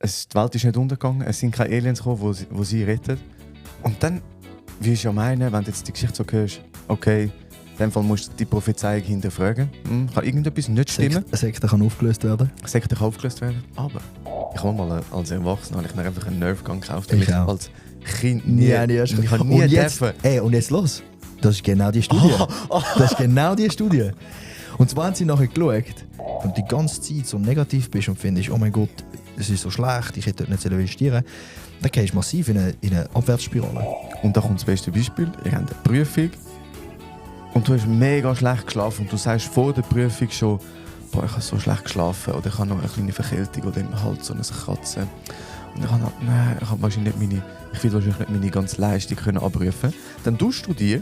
die Welt ist nicht untergegangen, es sind keine Aliens gekommen, die sie retten. Und dann, wie ich ja meine, wenn du jetzt die Geschichte so hörst, okay, in dem Fall musst du die Prophezeiung hinterfragen. Kann irgendetwas nicht stimmen? Eine Sekte kann aufgelöst werden. Eine Sekte kann aufgelöst werden. Aber ich habe mal als Erwachsener habe ich mir einfach einen Nerfgun gekauft. Ich auch. Als Kind nie. Ich habe nie und jetzt, dürfen. und jetzt los. Das ist genau die Studie. Das ist genau die Studie. Und zwar haben sie nachher geschaut, wenn du die ganze Zeit so negativ bist und findest, oh mein Gott, es ist so schlecht, ich hätte dort nicht investieren sollen, dann gehst du massiv in eine Abwärtsspirale. Und da kommt das beste Beispiel. Ihr habt eine Prüfung und du hast mega schlecht geschlafen und du sagst vor der Prüfung schon, boah, ich habe so schlecht geschlafen oder ich habe noch eine kleine Verkältung oder im Hals so eine Katze. Und ich habe wahrscheinlich nicht meine ganze Leistung können abrufen. Dann tust du dir,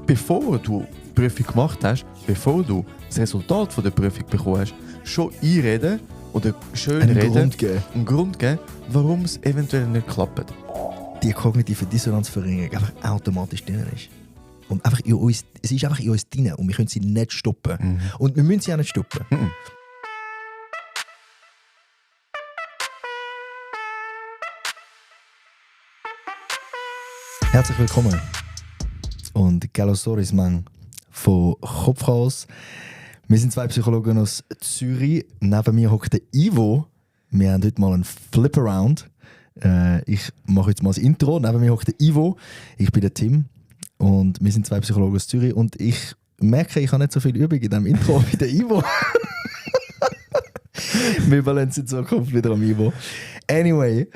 bevor du die Prüfung gemacht hast, bevor du das Resultat von der Prüfung bekommen hast, schon einreden oder schön einen Grund geben, warum es eventuell nicht klappt. Die kognitive Dissonanzverringerung einfach automatisch drin ist. Und einfach in uns, es ist einfach in uns drin und wir können sie nicht stoppen. Mhm. Und wir müssen sie auch nicht stoppen. Mhm. Herzlich willkommen. Und Gallosaurus Mann von Kopfhaus. Wir sind zwei Psychologen aus Zürich. Neben mir hockt der Ivo. Wir haben heute mal einen Flip-Around. Ich mache jetzt mal das Intro. Neben mir hockt der Ivo. Ich bin der Tim. Und wir sind zwei Psychologen aus Zürich. Und ich merke, ich habe nicht so viel Übung in diesem Intro wie der Ivo. Wir überlassen es in Zukunft wieder am Ivo. Anyway.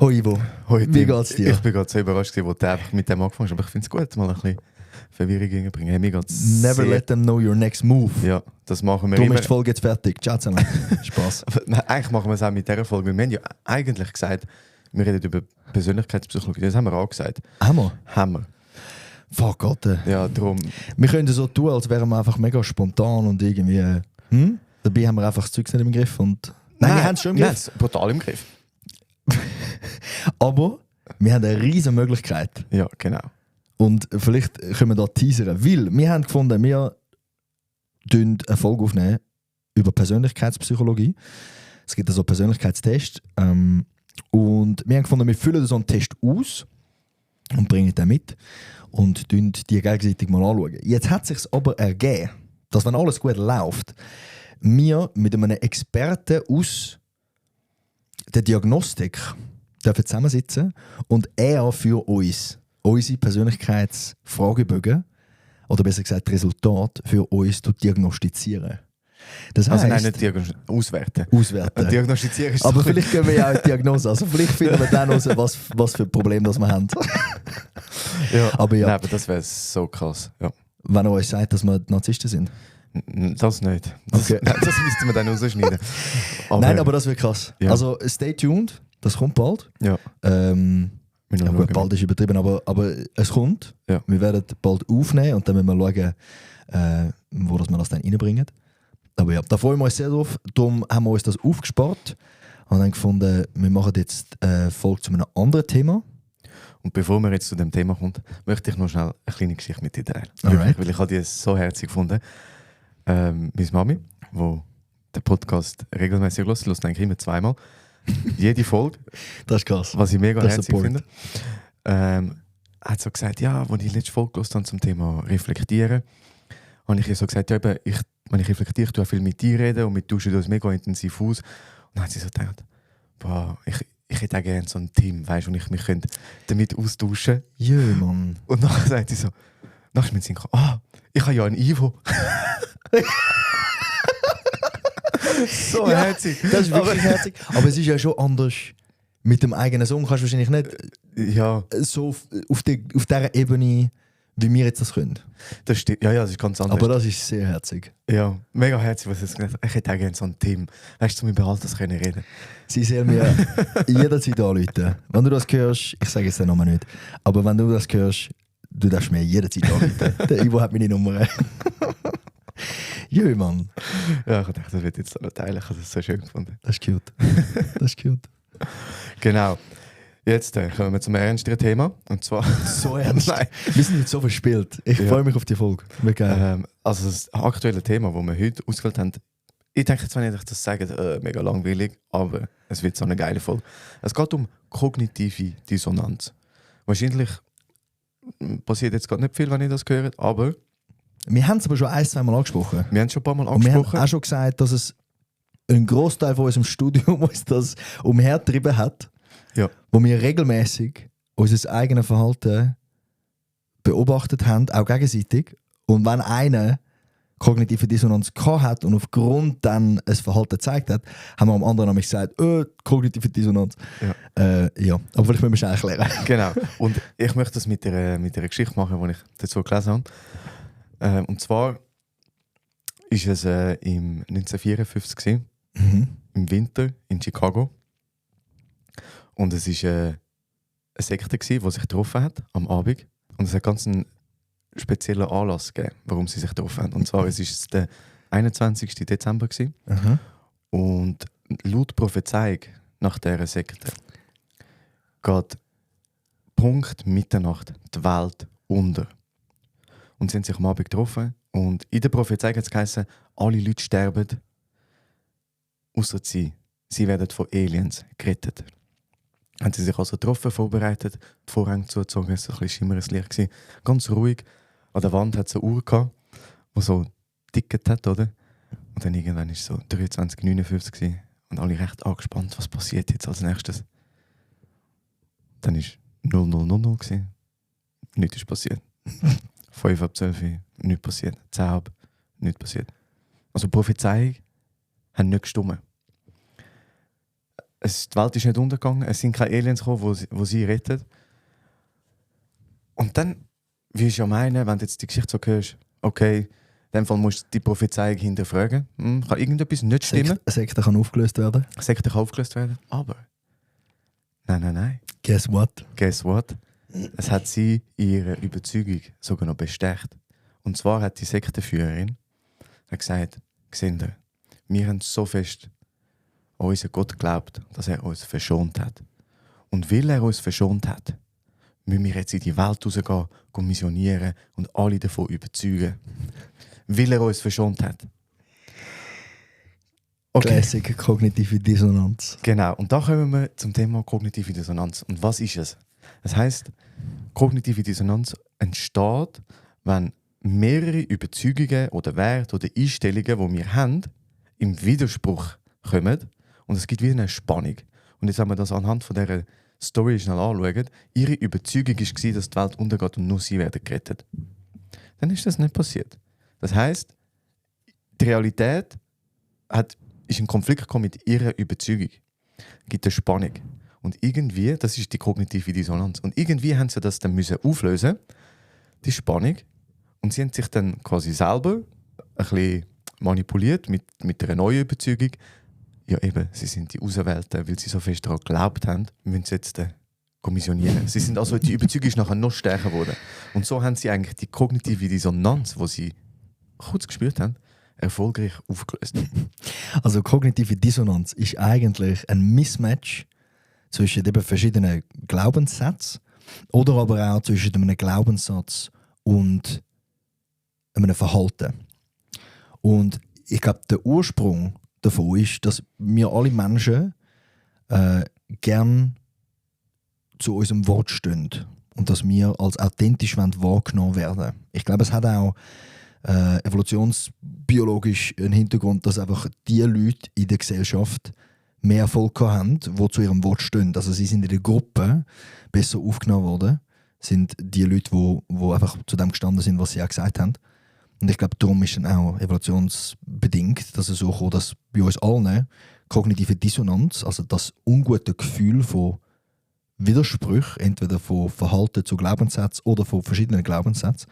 Hoi Ivo, wie geht's dir? Ich bin gerade so überrascht, wo du einfach mit dem angefangen hast, aber ich finde es gut, mal ein bisschen Verwirrung reinbringen. Hey, mir geht's Never let them know your next move. Ja, das machen wir Darum immer. ist die Folge jetzt fertig. Ciao zusammen. Spaß. Nein, eigentlich machen wir es auch mit dieser Folge. Wir haben ja eigentlich gesagt, wir reden über Persönlichkeitspsychologie. Das haben wir auch gesagt. Haben wir. Fuck Gott. Ja, darum. Wir können so tun, als wären wir einfach mega spontan und irgendwie... Dabei haben wir einfach das Zeug nicht im Griff und... Nein, wir haben es schon im Griff. Nein, brutal im Griff. Aber wir haben eine riesige Möglichkeit. Ja, genau. Und vielleicht können wir da teasern. Weil wir haben gefunden, wir aufnehmen eine Folge aufnehmen über Persönlichkeitspsychologie. Es gibt also Persönlichkeitstests. Und wir haben gefunden, wir füllen so einen Test aus und bringen den mit und die gegenseitig mal anschauen. Jetzt hat es sich aber ergeben, dass wenn alles gut läuft, wir mit einem Experten aus der Diagnostik dürfen zusammensitzen und er für uns unsere Persönlichkeitsfragebögen oder besser gesagt Resultate für uns diagnostizieren. Das heisst, also nein, nicht auswerten. Diagnostizieren ist aber vielleicht können wir ja auch eine Diagnose. Also vielleicht finden wir dann raus, was für Probleme das wir haben. Ja. Aber ja. Nein, aber das wäre so krass. Ja. Wenn er uns sagt, dass wir Narzissten sind. Das nicht. Das müssten wir dann rausschneiden. Nein, aber das wird krass. Ja. Also stay tuned, das kommt bald. Ja. Gut, bald ist übertrieben, aber es kommt. Ja. Wir werden bald aufnehmen und dann müssen wir schauen, wo wir das dann reinbringen. Aber ja, da freuen wir uns sehr drauf. Darum haben wir uns das aufgespart und dann gefunden, wir machen jetzt eine Folge zu einem anderen Thema. Und bevor wir jetzt zu dem Thema kommen, möchte ich noch schnell eine kleine Geschichte mit dir teilen. Alright. Weil ich habe die so herzig gefunden. Meine Mami, die den Podcast regelmäßig hört eigentlich immer zweimal. Jede Folge. Das ist krass. Was ich mega das herzig finde. Hat so gesagt, ja, als ich letzte Folge gehört habe zum Thema Reflektieren, habe ich ihr so gesagt, ja, eben, wenn ich reflektiere, ich tue auch viel mit dir reden und wir tauschen uns mega intensiv aus. Und dann hat sie so gedacht, boah, ich hätte auch gerne so ein Team, weißt du, und ich mich damit austauschen. Ja, Mann. Und dann sagt sie so, dann ist mir in den Sinn gekommen, ich habe ja einen Ivo. So ja, herzig. Das ist wirklich herzig. Aber es ist ja schon anders. Mit dem eigenen Sohn kannst du wahrscheinlich nicht so auf dieser Ebene, wie wir jetzt das können. Das stimmt. Ja, das ist ganz anders. Aber das ist sehr herzig. Ja, mega herzig, was du gesagt hast. Ich hätte auch gerne so ein Team. Weißt du, um über all das können reden. Sie soll mir jederzeit anrufen. Wenn du das hörst, ich sage es den Namen nicht, aber wenn du das hörst, du darfst mir jederzeit anrufen. Der Ivo hat meine Nummer. Jö, Mann. Ja, ich dachte, das wird jetzt noch teilen. Ich habe das so schön gefunden. Das ist cute. Das ist cute. Genau. Jetzt kommen wir zum ernsteren Thema. Und zwar... So ernst? Nein. Wir sind jetzt so verspielt. Ich freue mich auf die Folge. Also das aktuelle Thema, das wir heute ausgewählt haben, Ich denke jetzt, wenn ich das sage, mega langweilig, aber es wird so eine geile Folge. Es geht um kognitive Dissonanz. Wahrscheinlich passiert jetzt gerade nicht viel, wenn ihr das hört, aber Wir haben es aber schon 1-2 Mal angesprochen. wir haben es schon ein paar Mal Und wir haben angesprochen. auch schon gesagt, dass es ein Großteil von unserem Studium uns das umhergetrieben hat, Ja. wo wir regelmäßig unser eigenes Verhalten beobachtet haben, auch gegenseitig. Und wenn einer kognitive Dissonanz gehabt hat und aufgrund dann ein Verhalten gezeigt hat, haben wir am anderen nämlich gesagt, kognitive Dissonanz. Ja, aber vielleicht müssen wir es schnell erklären. Genau. Und ich möchte das mit der Geschichte machen, die ich dazu gelesen habe. Und zwar war es im 1954 gewesen, im Winter in Chicago. Und es war eine Sekte, die sich getroffen hat am Abend. Und es hat ganz einen speziellen Anlass gegeben, warum sie sich getroffen haben. Und zwar es ist der 21. Dezember gewesen. Und laut Prophezeiung nach dieser Sekte geht Punkt Mitternacht die Welt unter. Und sie haben sich am Abend getroffen. Und in der Prophezeiung hat es geheißen, alle Leute sterben, außer sie. Sie werden von Aliens gerettet. Haben sie sich also getroffen, vorbereitet, die Vorhänge zugezogen, es war ein bisschen schimmeres Licht gewesen. Ganz ruhig. An der Wand hat es eine Uhr gehabt, die so ticket hat, oder? Und dann irgendwann war es so 23:59 gewesen. Und alle recht angespannt, was passiert jetzt als nächstes. Dann war 00:00 gewesen. Nichts ist passiert. 11:55, nichts passiert. 10:00, nichts passiert. Also die Prophezeiung hat nicht gestimmt. Die Welt ist nicht untergegangen, es sind keine Aliens gekommen, die sie retten. Und dann, wie ich ja meine, wenn du jetzt die Geschichte so hörst, okay, in dem Fall musst du die Prophezeiung hinterfragen. Kann irgendetwas nicht stimmen? Eine Sekte kann aufgelöst werden. Eine Sekte kann aufgelöst werden, aber nein. Guess what? Guess what? Es hat sie ihre Überzeugung sogar noch bestärkt. Und zwar hat die Sektenführerin gesagt, seht ihr, wir haben so fest an unseren Gott geglaubt, dass er uns verschont hat. Und weil er uns verschont hat, müssen wir jetzt in die Welt rausgehen, missionieren und alle davon überzeugen. Weil er uns verschont hat. Okay. Classic kognitive Dissonanz. Genau, und da kommen wir zum Thema kognitive Dissonanz. Und was ist es? Das heisst, kognitive Dissonanz entsteht, wenn mehrere Überzeugungen oder Werte oder Einstellungen, die wir haben, im Widerspruch kommen und es gibt wie eine Spannung. Und jetzt, wenn wir das anhand von dieser Story schnell anschauen, ihre Überzeugung war, dass die Welt untergeht und nur sie werden gerettet. Dann ist das nicht passiert. Das heisst, die Realität ist in Konflikt gekommen mit ihrer Überzeugung. Es gibt eine Spannung. Und irgendwie, das ist die kognitive Dissonanz. Und irgendwie haben sie das dann müssen auflösen, die Spannung. Und sie haben sich dann quasi selber ein bisschen manipuliert mit einer neuen Überzeugung. Ja eben, sie sind die Auserwählten, weil sie so fest daran geglaubt haben, müssen sie jetzt kommissionieren. Sie sind also, die Überzeugung ist nachher noch stärker geworden. Und so haben sie eigentlich die kognitive Dissonanz, die sie kurz gespürt haben, erfolgreich aufgelöst. Also kognitive Dissonanz ist eigentlich ein Mismatch zwischen eben verschiedenen Glaubenssätzen oder aber auch zwischen einem Glaubenssatz und einem Verhalten. Und ich glaube, der Ursprung davon ist, dass wir alle Menschen gern zu unserem Wort stehen und dass wir als authentisch wahrgenommen werden. Ich glaube, es hat auch evolutionsbiologisch einen Hintergrund, dass einfach die Leute in der Gesellschaft mehr Erfolg haben, die zu ihrem Wort stehen. Also sie sind in der Gruppe besser aufgenommen worden, sind die Leute, die einfach zu dem gestanden sind, was sie auch gesagt haben. Und ich glaube, darum ist dann auch evolutionsbedingt, dass es so kommt, dass bei uns allen kognitive Dissonanz, also das ungute Gefühl von Widersprüchen, entweder von Verhalten zu Glaubenssätzen oder von verschiedenen Glaubenssätzen,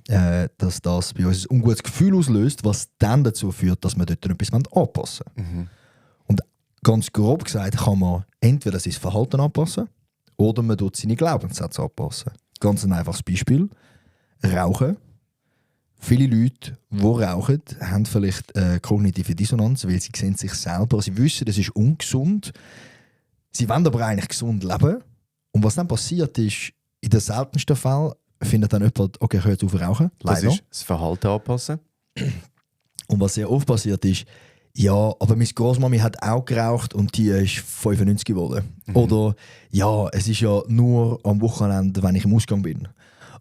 dass das bei uns ein ungutes Gefühl auslöst, was dann dazu führt, dass wir dort etwas anpassen wollen. Mhm. Und ganz grob gesagt kann man entweder sein Verhalten anpassen oder man tut seine Glaubenssätze anpassen. Ganz ein einfaches Beispiel. Rauchen. Viele Leute, die rauchen, haben vielleicht kognitive Dissonanz, weil sie sehen sich selber, sie wissen, das ist ungesund. Sie wollen aber eigentlich gesund leben. Und was dann passiert ist, in den seltensten Fällen findet dann jemand, okay, hört auf rauchen. Das Leider. ist das Verhalten anpassen. Und was sehr oft passiert ist, ja, aber meine Großmami hat auch geraucht und die ist 95 geworden. Oder ja, es ist ja nur am Wochenende, wenn ich im Ausgang bin.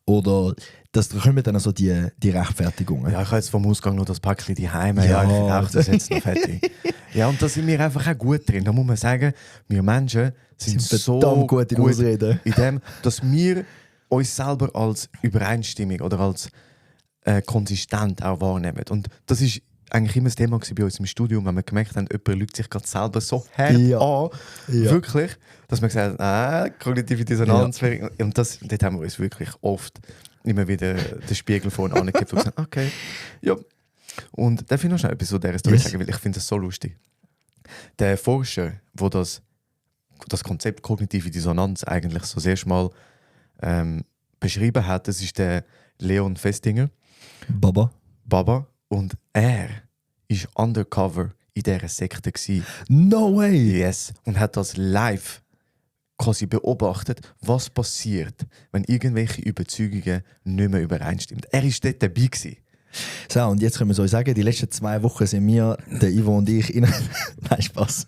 Oder das kommen dann so die Rechtfertigungen. Ja, ich habe jetzt vom Ausgang noch das Päckchen die Heime. Ja. Ja, ich rauche das jetzt noch fertig. Ja, und da sind wir einfach auch gut drin. Da muss man sagen, wir Menschen sind so verdammt gut in Ausreden. in dem, dass wir uns selber als Übereinstimmung oder als konsistent auch wahrnehmen. Und das ist eigentlich immer das Thema bei uns im Studium, wenn wir gemerkt haben, jemand lügt sich gerade selber so hart an, wirklich, dass wir gesagt haben, kognitive Dissonanz. Ja. Und dort haben wir uns wirklich oft immer wieder den Spiegel vorne angegeben und gesagt, okay, ja. Und darf ich noch schnell etwas zu dieser Story sagen, weil ich finde das so lustig. Der Forscher, der das Konzept kognitive Dissonanz eigentlich so sehr mal beschrieben hat, das ist der Leon Festinger. Baba. Und er war undercover in dieser Sekte gewesen. No way! Yes. Und hat das live quasi beobachtet, was passiert, wenn irgendwelche Überzeugungen nicht mehr übereinstimmen. Er war dort dabei gewesen. So, und jetzt können wir so sagen, die letzten 2 Wochen sind wir, der Ivo und ich, in... Nein, Spaß.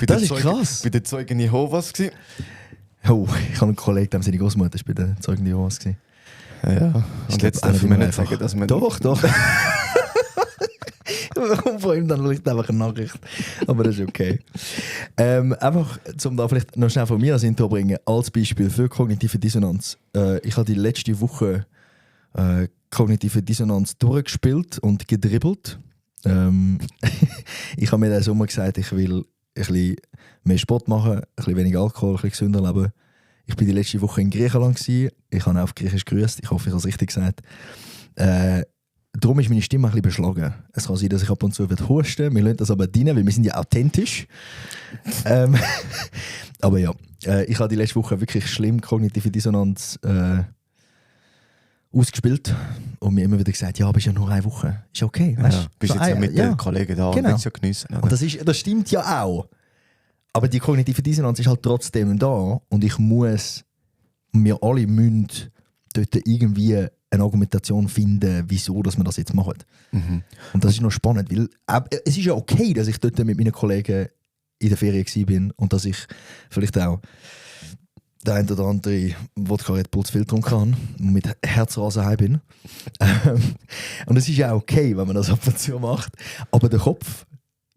Das ist krass. Bei den Zeugen Jehovas gewesen. Oh, ich habe einen Kollegen, dem seine Großmutter ist bei den Zeugen Jehovas gewesen. Ja, und jetzt dürfen wir nicht sagen, dass wir... Doch. Warum von ihm dann vielleicht einfach eine Nachricht? Aber das ist okay. Einfach, um da vielleicht noch schnell von mir als Intro zu bringen, als Beispiel für kognitive Dissonanz. Ich habe die letzte Woche kognitive Dissonanz durchgespielt und gedribbelt. Ich habe mir diesen Sommer gesagt, ich will ein bisschen mehr Sport machen, ein bisschen weniger Alkohol, ein bisschen gesünder leben. Ich war die letzte Woche in Griechenland gewesen. Ich habe auf Griechisch gegrüßt. Ich hoffe, ich habe es richtig gesagt. Darum ist meine Stimme ein bisschen beschlagen. Es kann sein, dass ich ab und zu husten. Wir lassen das aber rein, weil wir sind ja authentisch. Aber ja, ich habe die letzte Woche wirklich schlimm kognitive Dissonanz ausgespielt und mir immer wieder gesagt, ja, aber es ist ja nur 1 Woche. Ist okay, weißt du? Ja, bist jetzt ja mit den Kollegen da und willst ja geniessen. Und das stimmt ja auch. Aber die kognitive Dissonanz ist halt trotzdem da und wir alle müssen dort irgendwie eine Argumentation finden, wieso dass wir das jetzt machen. Mhm. Und das ist noch spannend, weil es ist ja okay, dass ich dort mit meinen Kollegen in der Ferien war und dass ich vielleicht auch der ein oder andere Wodka Red Bull zu viel getrunken habe und mit Herzrasen heim bin. Und es ist ja okay, wenn man das ab und zu macht. Aber der Kopf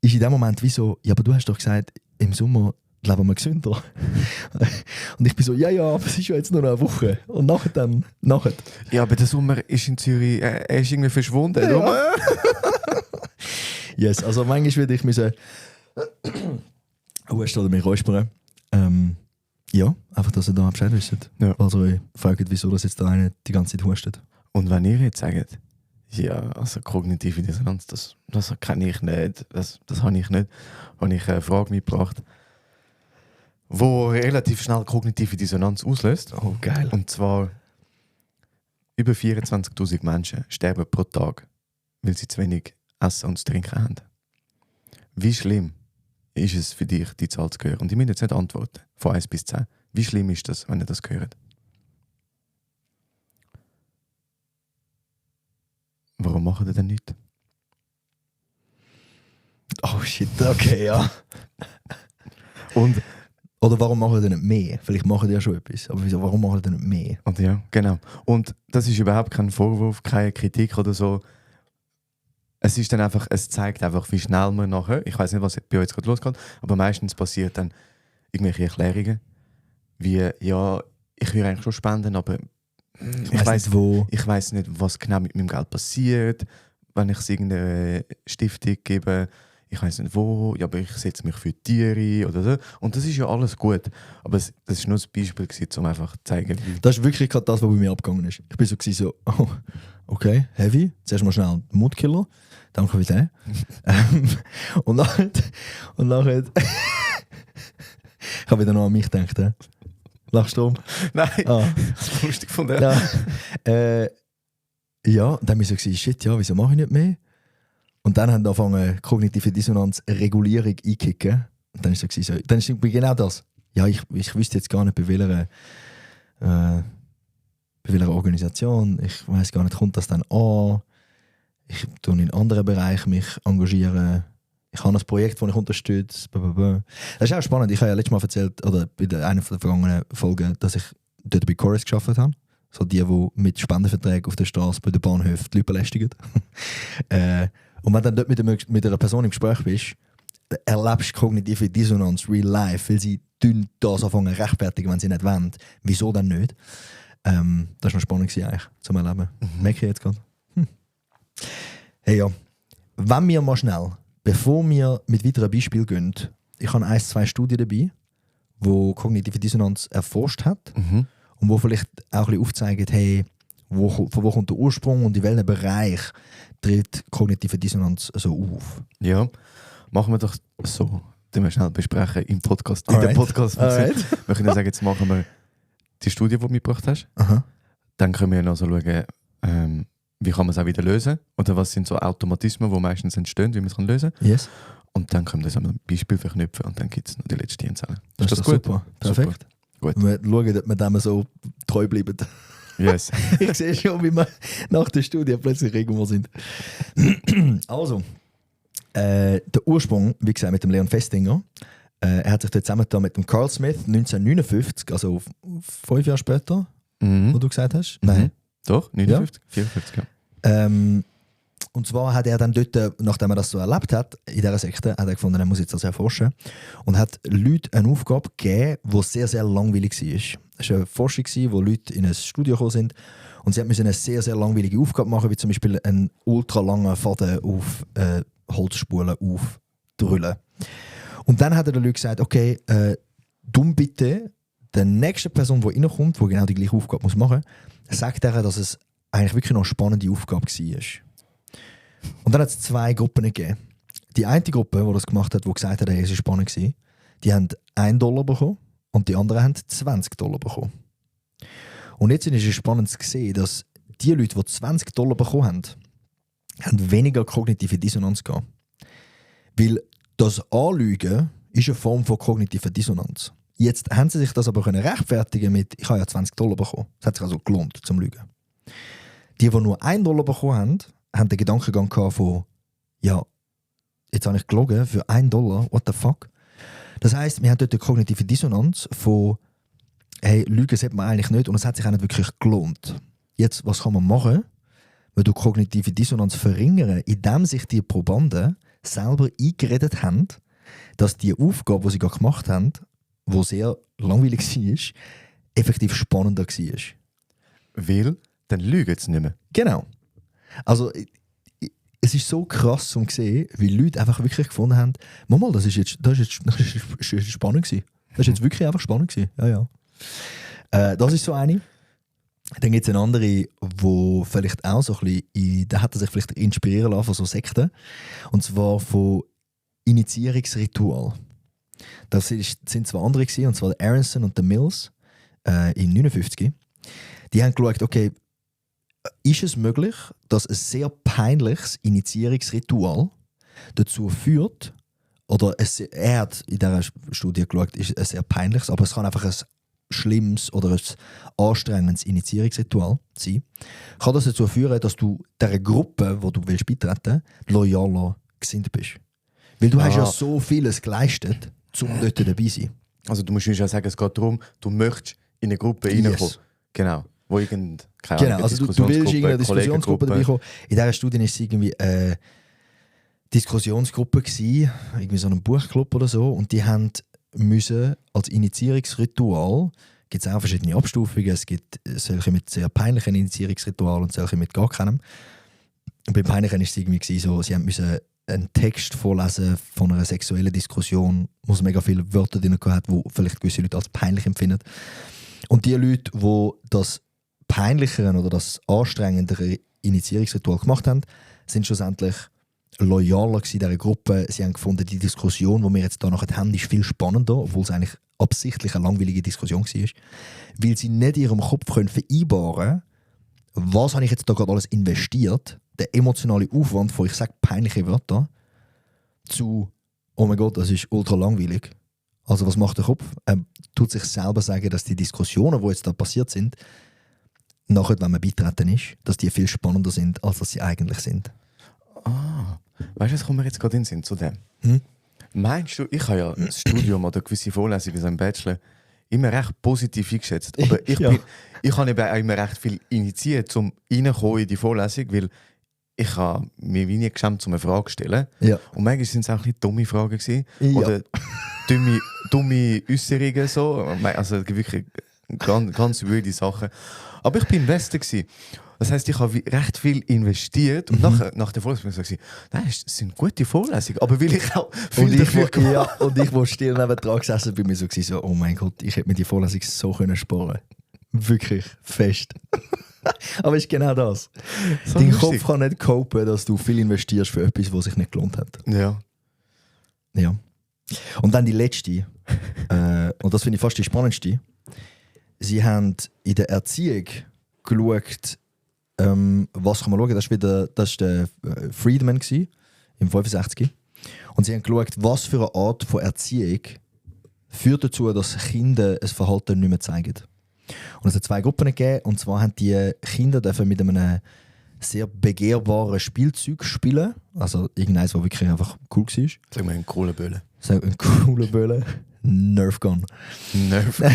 ist in dem Moment wie so, ja, aber du hast doch gesagt, im Sommer leben wir gesünder. Und ich bin so, ja, aber es ist ja jetzt nur noch 1 Woche. Und nachher. Ja, aber der Sommer ist in Zürich, er ist irgendwie verschwunden. Ja. Yes, also manchmal würde ich müssen husten oder mich räuspern. Ja, einfach, dass ihr da Bescheid wisst. Ja. Also ich frage, wieso das jetzt der eine die ganze Zeit hustet. Und wenn ihr jetzt sagt, ja, also kognitive Dissonanz, das kenne ich nicht, das habe ich nicht, habe ich eine Frage mitgebracht, wo relativ schnell kognitive Dissonanz auslöst. Oh, geil. Und zwar über 24'000 Menschen sterben pro Tag, weil sie zu wenig Essen und zu trinken haben. Wie schlimm ist es für dich, die Zahl zu hören? Und ich muss jetzt nicht antworten, von 1 bis 10. Wie schlimm ist das, wenn ihr das hört? Warum macht ihr denn nichts? Oh shit, okay, ja. Oder warum machen die nicht mehr? Vielleicht machen die ja schon etwas, aber wieso, warum machen die nicht mehr? Und ja, genau. Und das ist überhaupt kein Vorwurf, keine Kritik oder so. Es ist dann einfach, es zeigt einfach, wie schnell man nachher, ich weiß nicht, was bei euch jetzt gerade losgeht, aber meistens passiert dann irgendwelche Erklärungen, wie, ja, ich will eigentlich schon spenden, aber ich weiß nicht, wo. Ich weiß nicht, was genau mit meinem Geld passiert, wenn ich es irgendeine Stiftung gebe. Ich weiß nicht wo, ja, aber ich setze mich für Tiere oder so. Und das ist ja alles gut. Aber das war nur ein Beispiel, um einfach zu zeigen. Das ist wirklich gerade das, was bei mir abgegangen ist. Ich war so, oh, okay, heavy. Zuerst mal schnell Mundkiller. Danke für den. Und nachher ich habe wieder noch an mich gedacht. Lachst du? Nein, das ist lustig von der. Ja, und dann war ich so, shit, ja, wieso mache ich nicht mehr? Und dann haben angefangen, kognitive Dissonanz Regulierung einkicken. Und dann ist es so, dann ist es genau das. Ja, ich wüsste jetzt gar nicht, bei welcher Organisation. Ich weiß gar nicht, kommt das dann an? ich tue in anderen Bereichen mich engagieren. Ich habe ein Projekt, das ich unterstütze. Das ist auch spannend. Ich habe ja letztes Mal erzählt, oder bei einer der vergangenen Folgen, dass ich dort bei Chorus gearbeitet habe. So die mit Spendenverträgen auf der Straße bei den Bahnhöfen die Leute belästigen. Und wenn du dann dort mit einer Person im Gespräch bist, erlebst du kognitive Dissonanz real life, weil sie das anfangen zu rechtfertigen, wenn sie nicht wollen. Wieso dann nicht? Das war noch spannend eigentlich, zum Erleben. Merke ich jetzt gerade. Hey ja, wenn wir mal schnell, bevor wir mit weiteren Beispielen gehen, ich habe 1-2 Studien dabei, die kognitive Dissonanz erforscht hat und wo vielleicht auch ein bisschen aufzeigen, hey, von wo kommt der Ursprung und in welchem Bereich tritt kognitive Dissonanz so auf. Ja, machen wir doch so. Den wir schnell besprechen im Podcast. In dem Podcast. Wir können sagen, jetzt machen wir die Studie, die du mitgebracht hast. Aha. Dann können wir noch so schauen, wie kann man es auch wieder lösen. Oder was sind so Automatismen, die meistens entstehen, wie man es lösen kann. Yes. Und dann können wir das an einem Beispiel verknüpfen und dann gibt es noch die letzte Inzahl. Das ist gut? Super. Perfekt. Gut. Wir schauen, dass wir dem so treu bleiben. Yes. Ich sehe schon, wie wir nach der Studie plötzlich irgendwo sind. Also, der Ursprung, wie gesagt, mit dem Leon Festinger. Er hat sich dort zusammengetan mit dem Carl Smith 1959, also 5 Jahre später, wo du gesagt hast. Nein. Doch, 59, ja. 54, ja. Und zwar hat er dann dort, nachdem er das so erlebt hat, in dieser Sekte, hat er gefunden, er muss jetzt das erforschen. Und hat Leuten eine Aufgabe gegeben, die sehr, sehr langweilig war. Es war eine Forschung, wo Leute in ein Studio gekommen sind und sie mussten eine sehr, sehr langweilige Aufgabe machen, wie zum Beispiel einen ultra langen Faden auf Holzspulen aufdrüllen. Und dann hat er den Leuten gesagt, okay, dumm bitte der nächsten Person, die reinkommt, die genau die gleiche Aufgabe machen muss, sagt er, dass es eigentlich wirklich noch eine spannende Aufgabe war. Und dann hat es 2 Gruppen gegeben. Die eine Gruppe, die das gemacht hat, die gesagt hat, hey, es war spannend, die haben $1 bekommen und die anderen haben $20 bekommen. Und jetzt ist es spannend zu sehen, dass die Leute, die $20 bekommen haben weniger kognitive Dissonanz gehabt. Weil das Anlügen ist eine Form von kognitiver Dissonanz. Jetzt haben sie sich das aber rechtfertigen mit, ich habe ja $20 bekommen. Das hat sich also gelohnt zum Lügen. Die nur $1 bekommen haben den Gedankengang gehabt von, ja, jetzt habe ich gelogen für $1, what the fuck? Das heisst, wir haben dort eine kognitive Dissonanz von, hey, Lügen sollte man eigentlich nicht und es hat sich auch nicht wirklich gelohnt. Jetzt, was kann man machen, wenn du kognitive Dissonanz verringern, indem sich die Probanden selber eingeredet haben, dass die Aufgabe, die sie gerade gemacht haben, die sehr langweilig war, effektiv spannender war. Weil, dann lügen sie nicht mehr. Genau. Also, es ist so krass zu sehen, wie Leute einfach wirklich gefunden haben, Mama, das ist spannend gewesen. Das ist jetzt wirklich einfach spannend gewesen. Ja, ja. Das ist so eine. Dann gibt es eine andere, wo vielleicht auch so ein bisschen, da hat er sich vielleicht inspirieren lassen von so Sekten. Und zwar von Initiierungsritual. Das sind 2 andere gewesen, und zwar der Aronson und der Mills in 59. Die haben geschaut, okay, ist es möglich, dass ein sehr peinliches Initiierungsritual dazu führt, oder er hat in dieser Studie geschaut, ist ein sehr peinliches, aber es kann einfach ein schlimmes oder ein anstrengendes Initiierungsritual sein, kann das dazu führen, dass du dieser Gruppe, die du willst beitreten, loyaler gesinnt bist. Weil du hast ja so vieles geleistet, um dort dabei zu sein. Also du musst ja sagen, es geht darum, du möchtest in eine Gruppe reinkommen. Genau. Wo keine Ahnung, also du willst in eine Diskussionsgruppe dabei kommen. In dieser Studie war es irgendwie eine Diskussionsgruppe gewesen, irgendwie so ein Buchclub oder so, und die haben müssen als Initiierungsritual, gibt es auch verschiedene Abstufungen, es gibt solche mit sehr peinlichen Initiierungsritualen und solche mit gar keinem. Und bei peinlichen war es irgendwie so, sie müssen einen Text vorlesen von einer sexuellen Diskussion, wo es mega viele Wörter drin hat, die vielleicht gewisse Leute als peinlich empfinden. Und die Leute, die das peinlichere oder das anstrengendere Initiierungsritual gemacht haben, sind schlussendlich loyaler gewesen in dieser Gruppe. Sie haben gefunden, die Diskussion, die wir jetzt hier nachher haben, ist viel spannender, obwohl es eigentlich absichtlich eine langweilige Diskussion war. Weil sie nicht in ihrem Kopf können vereinbaren können, was habe ich jetzt da gerade alles investiert, der emotionale Aufwand von, ich sage peinliche Wörter, zu, oh mein Gott, das ist ultra langweilig. Also was macht der Kopf? Er tut sich selber sagen, dass die Diskussionen, die jetzt da passiert sind, nachher, wenn man beitreten ist, dass die viel spannender sind, als dass sie eigentlich sind. Weißt du, was kommt mir jetzt gerade in den Sinn zu dem? Meinst du, ich habe ja das Studium oder gewisse Vorlesungen so im Bachelor immer recht positiv eingeschätzt. Aber ich habe eben auch immer recht viel initiiert, um reinzukommen in die Vorlesung, weil ich habe mir wie nie geschämt, um eine Frage zu stellen. Ja. Und manchmal sind es auch nicht dumme Fragen gewesen. Ja. Oder dumme Äußerungen. So. Also wirklich ganz wilde Sachen. Aber ich war im Westen gewesen. Das heisst, ich habe recht viel investiert. Und nach der Vorlesung habe ich gesagt, nein, es sind gute Vorlesungen. Aber will ich auch viel dafür gemacht. Und ich, wo still neben dran gesessen bin, mir so, oh mein Gott, ich hätte mir die Vorlesung so können sparen. Wirklich fest. Aber es ist genau das. So Dein Kopf kann nicht copen, dass du viel investierst für etwas, was sich nicht gelohnt hat. Ja. Ja. Und dann die letzte, und das finde ich fast die spannendste. Sie haben in der Erziehung geschaut, was kann man schauen, das war der Friedman gewesen, im 65. Und sie haben geschaut, was für eine Art von Erziehung führt dazu, dass Kinder ein Verhalten nicht mehr zeigen. Und es hat 2 Gruppen gegeben, und zwar haben die Kinder dürfen mit einem sehr begehrbaren Spielzeug spielen. Also irgendeines, was wirklich einfach cool war. Sag mal, einen coolen Böllen. Sag einen coolen Böllen. Nerf Gun. Nerf Gun.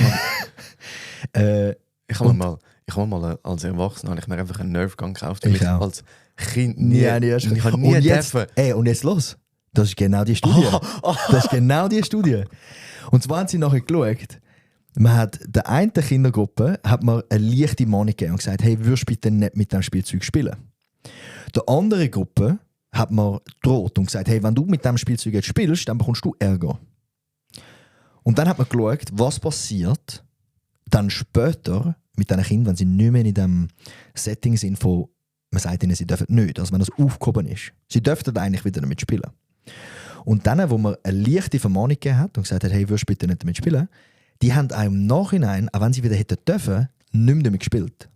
Ich habe mal als Erwachsener mir einfach einen Nerf Gun gekauft. Ich auch. Als Kind nie. Ich habe nie dürfen. Und jetzt los. Das ist genau die Studie. Das ist genau die Studie. Und zwar haben sie nachher geschaut, man hat der einen Kindergruppe hat man eine leichte Mahnung gegeben und gesagt, hey, würdest du bitte nicht mit diesem Spielzeug spielen? Der anderen Gruppe hat man droht und gesagt, hey, wenn du mit diesem Spielzeug jetzt spielst, dann bekommst du Ärger. Und dann hat man geschaut, was passiert dann später mit diesen Kindern, wenn sie nicht mehr in diesem Setting sind, von man sagt ihnen, sie dürfen nicht, also wenn das aufgehoben ist. Sie dürften eigentlich wieder damit spielen. Und dann, wo man eine leichte Vermahnung gegeben hat und gesagt hat, hey, würdest du bitte nicht damit spielen, die haben auch im Nachhinein, auch wenn sie wieder hätten dürfen, nicht mehr damit gespielt.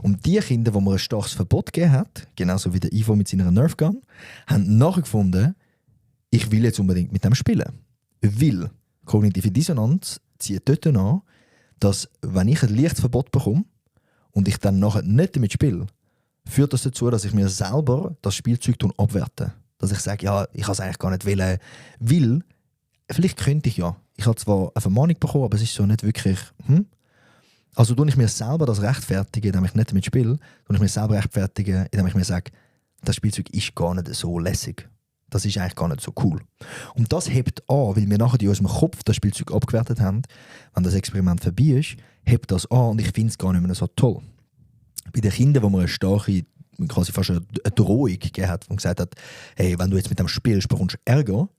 Und die Kinder, die man ein starkes Verbot gegeben hat, genauso wie der Ivo mit seiner Nerf Gun, haben nachgefunden, ich will jetzt unbedingt mit dem spielen. Weil kognitive Dissonanz zieht dort an, dass wenn ich ein leichtes Verbot bekomme und ich dann nachher nicht damit spiele, führt das dazu, dass ich mir selber das Spielzeug abwerte. Dass ich sage, ja, ich kann es eigentlich gar nicht wollen, weil vielleicht könnte ich ja. Ich habe zwar eine Vermahnung bekommen, aber es ist so nicht wirklich. Also tue ich mir selber das rechtfertigen, indem ich nicht damit spiele, tue ich mir selber rechtfertigen, indem ich mir sage, das Spielzeug ist gar nicht so lässig. Das ist eigentlich gar nicht so cool. Und das hebt an, weil wir nachher in unserem Kopf das Spielzeug abgewertet haben. Wenn das Experiment vorbei ist, hebt das an und ich finde es gar nicht mehr so toll. Bei den Kindern, wo man eine starke, quasi fast eine Drohung gegeben hat und gesagt hat, hey, wenn du jetzt mit dem spielst, bekommst du Ärger,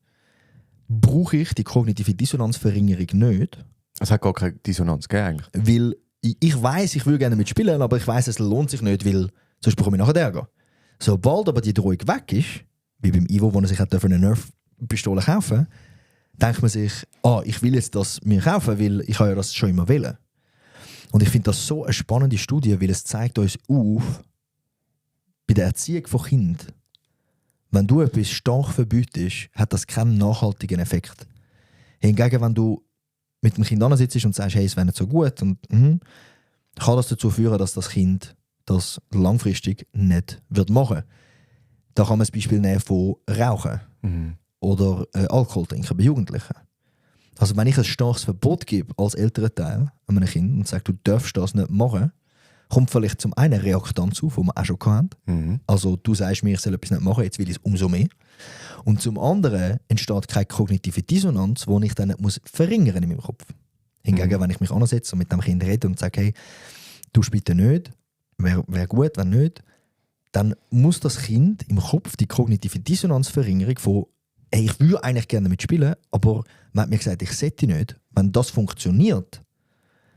brauche ich die kognitive Dissonanzverringerung nicht. Es hat gar keine Dissonanz gegeben eigentlich. Weil ich weiss, ich würde gerne mitspielen, aber ich weiss, es lohnt sich nicht, weil sonst bekomme ich nachher Ärger. Sobald aber die Drohung weg ist, wie beim Ivo, wo er sich eine Nerf-Pistole kaufen denkt man sich, ich will jetzt das mir kaufen, weil ich ja das schon immer wollen. Und ich finde das so eine spannende Studie, weil es zeigt uns auf, bei der Erziehung von Kindern, wenn du etwas stark verbietest, hat das keinen nachhaltigen Effekt. Hingegen, wenn du mit dem Kind sitzt und sagst, hey, es wäre nicht so gut, und, kann das dazu führen, dass das Kind das langfristig nicht wird machen. Da kann man das Beispiel nehmen von Rauchen oder Alkohol trinken bei Jugendlichen. Also wenn ich ein starkes Verbot gebe als älterer Teil an einem Kind und sage, du darfst das nicht machen, kommt vielleicht zum einen Reaktanz auf, die wir auch schon hatten. Also du sagst mir, ich soll etwas nicht machen, jetzt will ich es umso mehr. Und zum anderen entsteht keine kognitive Dissonanz, die ich dann nicht muss verringern in meinem Kopf. Hingegen, wenn ich mich ansetze und mit dem Kind rede und sage, hey, du bitte nicht, wäre gut, wenn nicht, dann muss das Kind im Kopf die kognitive Dissonanzverringerung von hey, ich würde eigentlich gerne mitspielen, aber man hat mir gesagt, ich sollte nicht. Wenn das funktioniert,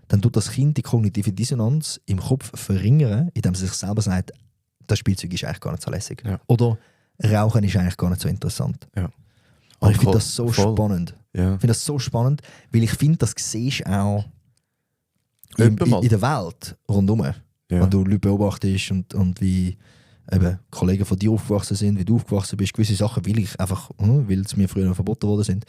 dann tut das Kind die kognitive Dissonanz im Kopf verringern, indem es sich selber sagt, das Spielzeug ist eigentlich gar nicht so lässig. Ja. Oder Rauchen ist eigentlich gar nicht so interessant. Ja. Und ich finde das so spannend. Ja. Ich finde das so spannend, weil ich finde, das siehst du auch in der Welt rundherum. Ja. Wenn du Leute beobachtest und wie eben Kollegen von dir aufgewachsen sind, wie du aufgewachsen bist, gewisse Sachen will ich einfach, weil es mir früher noch verboten worden sind.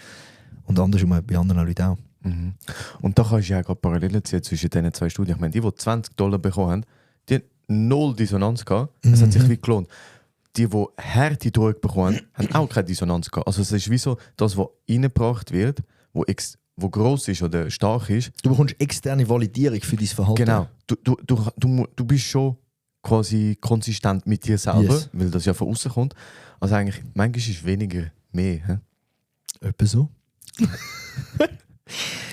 Und andersrum bei anderen Leuten auch. Mhm. Und da kannst du ja gerade Parallelen ziehen zwischen diesen 2 Studien. Ich meine, die $20 bekommen haben, die haben 0 Dissonanz gehabt. Es hat sich wie gelohnt. die harte Drogen bekommen, haben auch keine Dissonanz gehabt. Also es ist wie so, das, was reingebracht wird, wo gross ist oder stark ist. Du bekommst externe Validierung für dein Verhalten. Genau. Du bist schon quasi konsistent mit dir selber, Yes. weil das ja von außen kommt. Also eigentlich, manchmal ist weniger mehr. He? Etwa so.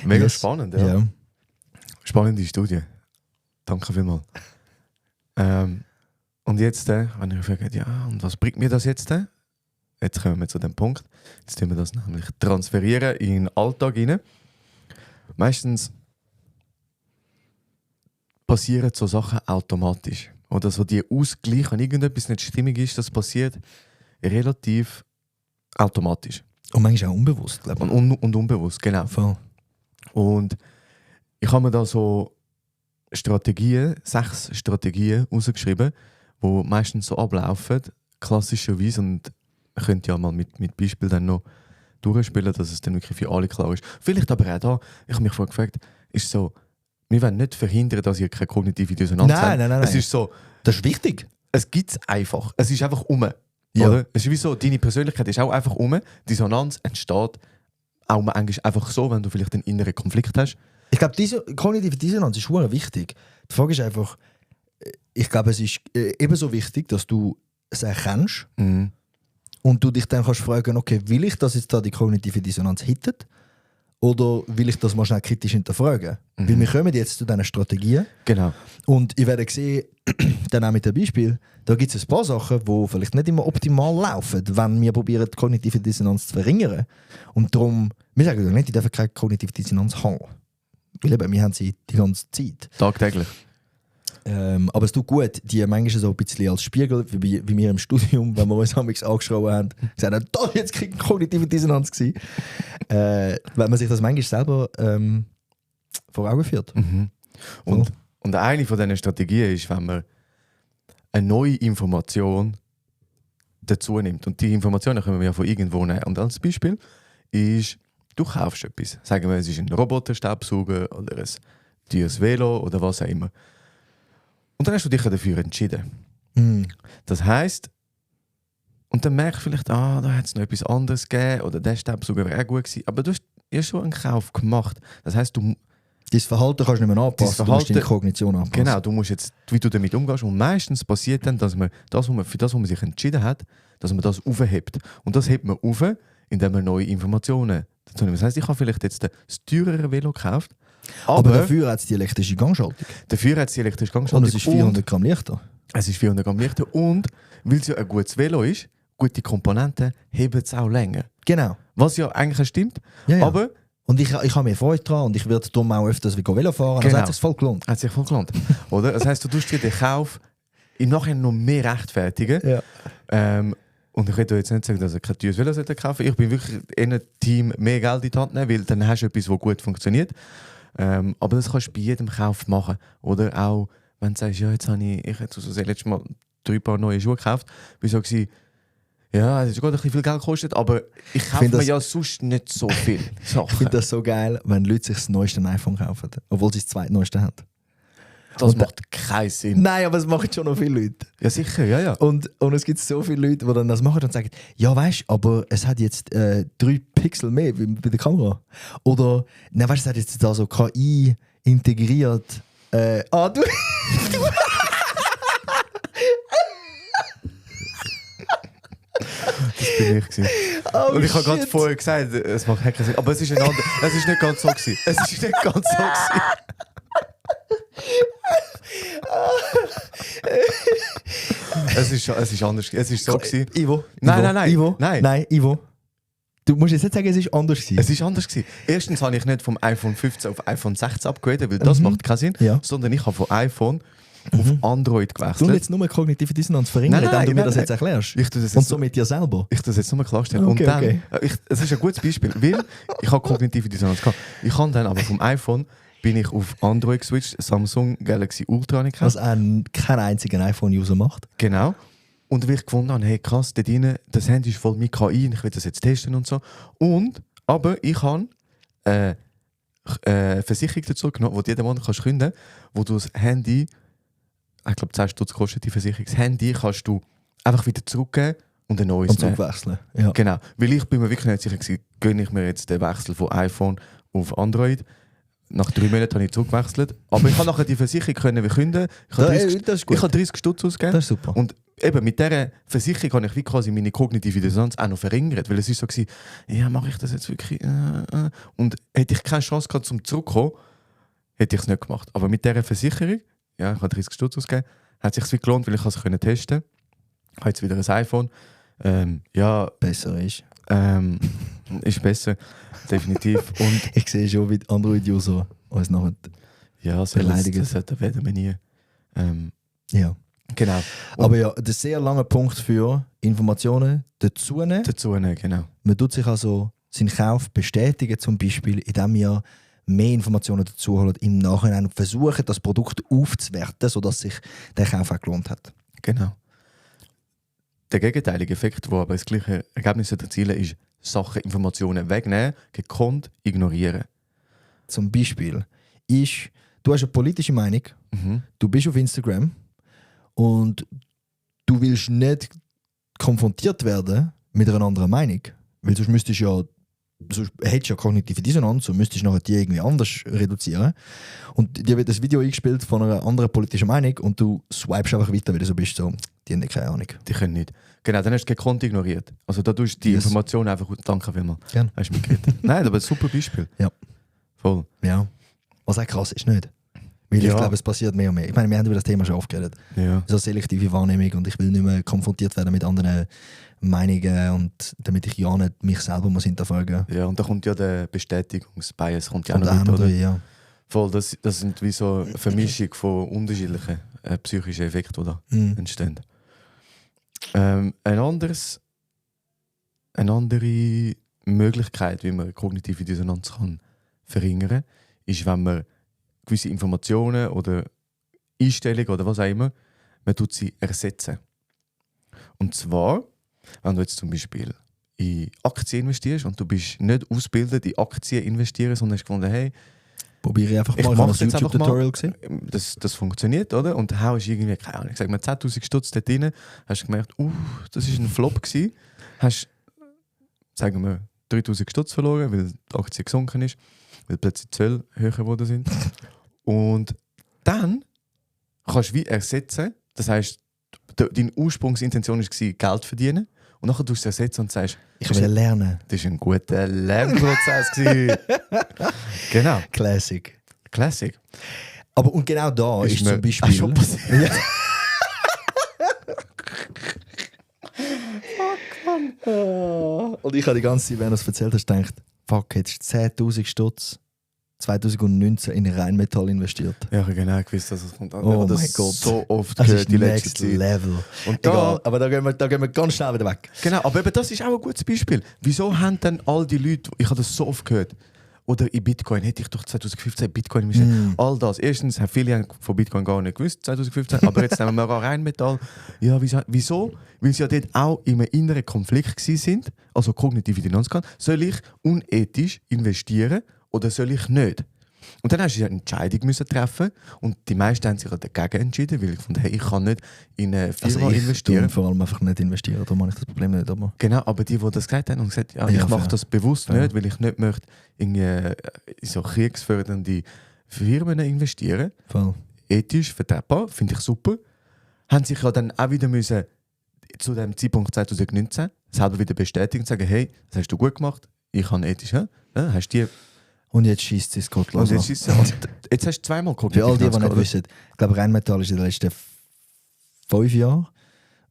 Mega Yes. spannend, ja. Ja. Spannende Studie. Danke vielmals. Und jetzt, wenn ich frage, ja, und was bringt mir das jetzt? Jetzt kommen wir zu dem Punkt. Jetzt tun wir das nämlich transferieren in den Alltag rein. Meistens passieren so Sachen automatisch. Oder so die Ausgleich, wenn irgendetwas nicht stimmig ist, das passiert relativ automatisch. Und manchmal auch unbewusst, glaube ich. Und unbewusst, genau. Voll. Und ich habe mir da so 6 Strategien rausgeschrieben, die meistens so ablaufen, klassischerweise. Und man könnte ja mal mit Beispielen dann noch durchspielen, dass es dann wirklich für alle klar ist. Vielleicht aber auch da, ich habe mich vorher gefragt, ist so, wir wollen nicht verhindern, dass ihr keine kognitive Dissonanz habt. Nein. Es ist so, Das ist wichtig. es gibt es einfach. Es ist einfach Ja. Oder? Es ist wie so, deine Persönlichkeit ist auch einfach Dissonanz entsteht auch manchmal einfach so, wenn du vielleicht einen inneren Konflikt hast. Ich glaube, diese kognitive Dissonanz ist sehr wichtig. Die Frage ist einfach, ich glaube, es ist ebenso wichtig, dass du es erkennst und du dich dann kannst fragen, okay, will ich, dass jetzt da die kognitive Dissonanz hittet? Oder will ich das mal schnell kritisch hinterfragen? Weil wir kommen jetzt zu diesen Strategien. Genau. Und ich werde sehen, dann auch mit dem Beispiel, da gibt es ein paar Sachen, die vielleicht nicht immer optimal laufen, wenn wir probieren, die kognitive Dissonanz zu verringern. Und darum, wir sagen ja nicht, die dürfen keine kognitive Dissonanz haben. Weil eben, wir haben sie die ganze Zeit. Tagtäglich. Aber es tut gut, die manchmal so ein bisschen als Spiegel, wie wir im Studium, wenn wir uns angeschraubt haben, gesagt haben, da jetzt kriegt kognitive Dissonanz gewesen. Wenn man sich das manchmal selber vor Augen führt. Und eine von diesen Strategien ist, wenn man eine neue Information dazu nimmt. Und die Informationen können wir ja von irgendwo nehmen. Und als Beispiel ist, du kaufst etwas. Sagen wir, es ist ein Roboterstaubsauger oder ein teures Velo oder was auch immer. Und dann hast du dich dafür entschieden. Das heisst, und dann merkst du vielleicht, da hat es noch etwas anderes gegeben oder der Staubsauger wäre auch gut gewesen. Aber du hast ja schon einen Kauf gemacht. Das heisst, Dein Verhalten kannst du nicht mehr anpassen, du musst deine Kognition anpassen. Genau, du musst jetzt, wie du damit umgehst. Und meistens passiert dann, dass man für das, was man sich entschieden hat, dass man das aufhebt. Und das hebt man auf, indem man neue Informationen dazu nimmt. Das heisst, ich habe vielleicht jetzt das teurere Velo gekauft, aber dafür hat es die elektrische Gangschaltung. Dafür hat es die elektrische Gangschaltung. Und es ist 400 Gramm leichter. Es ist 400 Gramm leichter. Und weil es ja ein gutes Velo ist, gute Komponenten, heben es auch länger. Genau. Was ja eigentlich stimmt. Ja. Aber und ich habe mehr Freude daran und ich werde darum auch öfters Velo fahren. Genau. Das hat sich voll gelohnt. hat sich voll gelohnt. Oder? Das heisst, du tust dir den Kauf im Nachhinein noch mehr rechtfertigen. Ja. Und ich will jetzt nicht sagen, dass ich kein teures Velo kaufen sollte. Ich bin wirklich in einem Team mehr Geld in die Hand nehmen, weil dann hast du etwas, das gut funktioniert. Aber das kannst du bei jedem Kauf machen. Oder auch, wenn du sagst, ja, jetzt habe ich jetzt also letztes Mal 3 Paar neue Schuhe gekauft, bin so gewesen, ja, es hat gerade ein bisschen viel Geld gekostet, aber ich kaufe mir ja sonst nicht so viel Sachen. Ich finde das so geil, wenn Leute sich das neueste iPhone kaufen, obwohl sie das zweitneueste haben. Das macht keinen Sinn. Nein, aber es machen schon noch viele Leute. Ja, sicher, ja. Und es gibt so viele Leute, die dann das machen und sagen, ja weißt, aber es hat jetzt 3 Pixel mehr bei der Kamera. Oder, nein, weißt, es hat jetzt da so KI integriert. Du Das bin ich gewesen. Oh, und ich habe gerade shit. vorher gesagt, es macht keinen Sinn. Aber es ist nicht ganz so gewesen. Es ist nicht ganz so gewesen. Es ist anders. Es ist so gewesen. Ivo. Nein. Ivo. Nein. Nein, Ivo. Du musst jetzt nicht sagen, es ist anders gewesen. Es ist anders gewesen. Erstens habe ich nicht vom iPhone 15 auf iPhone 16 upgradet, weil das macht keinen Sinn. Ja. Sondern ich habe von iPhone auf Android Du gewechselt. jetzt nur kognitive Dissonanz verringern, Nein, indem du mir nein, das nein. jetzt erklärst. Ich tue das Und jetzt so mit dir selber. Ich das jetzt nur klarstellen. Okay, und dann, okay. Es ist ein gutes Beispiel, weil ich habe kognitive Dissonanz gehabt. Ich habe dann aber vom iPhone bin ich auf Android geswitcht, Samsung Galaxy Ultra habe ich gehabt. Was kein einziger iPhone-User macht. Genau. Und wie ich gefunden habe, hey krass, dort rein, das Handy ist voll mit KI und ich will das jetzt testen und so. Aber ich habe Versicherung dazu genommen, die du jeden Monat kannst künden, wo du das Handy, ich glaube 10 Stutz kostet die Versicherung, das Handy kannst du einfach wieder zurückgeben und ein neues Und nehmen. zurückwechseln. Ja. Genau, weil ich bin mir wirklich nicht sicher gewesen, gönne ich mir jetzt den Wechsel von iPhone auf Android. Nach 3 Monaten habe ich zurückgewechselt. Aber ich habe nachher die Versicherung können künden. Ich habe 30, das ist gut. ich habe 30 Stutz ausgegeben. Das ist super. Und eben mit dieser Versicherung habe ich wie quasi meine kognitive Dissonanz auch noch verringert. Weil es ist so gewesen, ja, mache ich das jetzt wirklich? Und hätte ich keine Chance gehabt, zum zurückzukommen, hätte ich es nicht gemacht. Aber mit dieser Versicherung, ja, ich habe 30 Stutz ausgegeben, hat es sich gelohnt, weil ich es testen konnte. Ich habe jetzt wieder ein iPhone. Ja, Besser ist. ist besser, definitiv. Und Ich sehe schon, wie die Android-User uns nachher ja, beleidigen. das werden wir nie. Ja. Genau. Aber ja, der sehr lange Punkt für Informationen dazu nehmen. Dazu nehmen, genau. Man tut sich also seinen Kauf bestätigen, zum Beispiel, indem man mehr Informationen dazu holt im Nachhinein und versucht, das Produkt aufzuwerten, sodass sich der Kauf auch gelohnt hat. Genau. Der gegenteilige Effekt, der aber das gleiche Ergebnis erzielen ist Sachen, Informationen wegnehmen, gekonnt ignorieren. Zum Beispiel ist, du hast eine politische Meinung, du bist auf Instagram und du willst nicht konfrontiert werden mit einer anderen Meinung, weil sonst müsstest du hättest ja kognitive Dissonanz und müsstest nachher die irgendwie anders reduzieren. Und dir wird das Video eingespielt von einer anderen politischen Meinung und du swipest einfach weiter, weil du so bist, so, die haben keine Ahnung. Die können nicht. Genau, dann hast du gekonnt ignoriert. Also da tust du die Yes. Informationen einfach... Danke vielmals. Gerne. Hast du mich gerettet. Nein, aber ein super Beispiel. Ja. Voll. Ja. Was auch krass ist, nicht? Weil Ja. ich glaube, es passiert mehr und mehr. Ich meine, wir haben über das Thema schon oft geredet. Ja. So selektive Wahrnehmung und ich will nicht mehr konfrontiert werden mit anderen Meinungen und damit ich ja nicht mich selber muss hinterfragen. Ja, und da kommt ja der Bestätigungsbias kommt ja auch Und noch auch mit, noch oder? drin, ja. Voll, das sind wie so eine Vermischung von unterschiedlichen psychischen Effekten, die da entstehen. Eine andere Möglichkeit, wie man kognitive Dissonanz kann verringern kann, ist, wenn man gewisse Informationen oder Einstellungen oder was auch immer, man tut sie ersetzen. Und zwar, wenn du jetzt zum Beispiel in Aktien investierst und du bist nicht ausgebildet in Aktien investieren, sondern hast gefunden, hey, Probiere ich einfach ich mal. Ich habe mach's ein jetzt einfach YouTube-Tutorial gesehen. das funktioniert, oder? Und haust irgendwie, keine Ahnung, ich sag mal 10'000 Stutz dort rein, hast gemerkt, das war ein Flop gewesen. Hast, sagen wir, 3'000 Stutz verloren, weil die Aktie gesunken ist, weil plötzlich die Zölle höher geworden sind. Und dann kannst du wie ersetzen, das heisst, deine Ursprungsintention war, Geld zu verdienen. Und nachher tust du es ersetzen und sagst, Ich will lernen. das war ein guter Lernprozess gewesen. Genau, Classic. Classic. Aber und genau da ist mir zum Beispiel... schon passiert. Ja. Und ich habe die ganze Zeit, während du es erzählt hast, gedacht, fuck, jetzt 10'000 Stutz 2019 in Rheinmetall investiert. Ja, ich habe genau gewusst, dass es kommt. Ich Oh habe das mein Gott. so oft Das gehört ist die letzte next Zeit. level. Und da, Egal, aber da gehen wir ganz schnell wieder weg. genau, aber eben das ist auch ein gutes Beispiel. Wieso haben dann all die Leute, ich habe das so oft gehört, oder in Bitcoin, hätte ich doch 2015 Bitcoin investiert. All das. Erstens haben viele von Bitcoin gar nicht gewusst, 2015, aber jetzt nehmen wir auch Rheinmetall. Ja, wieso? Weil sie ja dort auch in einem inneren Konflikt sind, also kognitive Dissonanz. Soll ich unethisch investieren oder soll ich nicht? Und dann hast du eine Entscheidung müssen treffen und die meisten haben sich dagegen entschieden, weil ich fand, hey, ich kann nicht in eine Firma investieren. Ich vor allem einfach nicht investieren, darum habe ich das Problem nicht. Aber Genau, aber die das gesagt haben, haben gesagt, ja, Ja, ich mache fair. das bewusst nicht, weil ich nicht möchte in so kriegsfördernde Firmen investieren. voll. Ethisch, vertretbar, finde ich super. Haben sich ja dann auch wieder müssen, zu dem Zeitpunkt 2019 selber wieder bestätigen und sagen, hey, das hast du gut gemacht, ich habe ethisch, ja? Hast die Und jetzt schießt es Gott los. und jetzt hast du zweimal Für all die, die Dissonanz nicht gehabt, wissen, ich glaube, Rheinmetall ist in den letzten 5 Jahren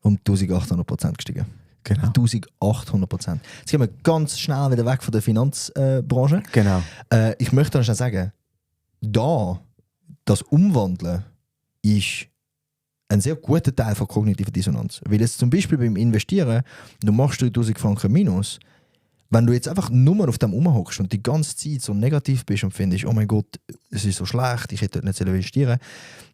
um 1800% gestiegen. Genau. 1800%. Jetzt gehen wir ganz schnell wieder weg von der Finanzbranche. Genau. Ich möchte dann schnell sagen, das Umwandeln ist ein sehr guter Teil von kognitiver Dissonanz. Weil jetzt zum Beispiel beim Investieren, du machst 3'000 Franken minus, wenn du jetzt einfach nur auf dem rumhockst und die ganze Zeit so negativ bist und findest, oh mein Gott, es ist so schlecht, ich hätte dort nicht investieren sollen,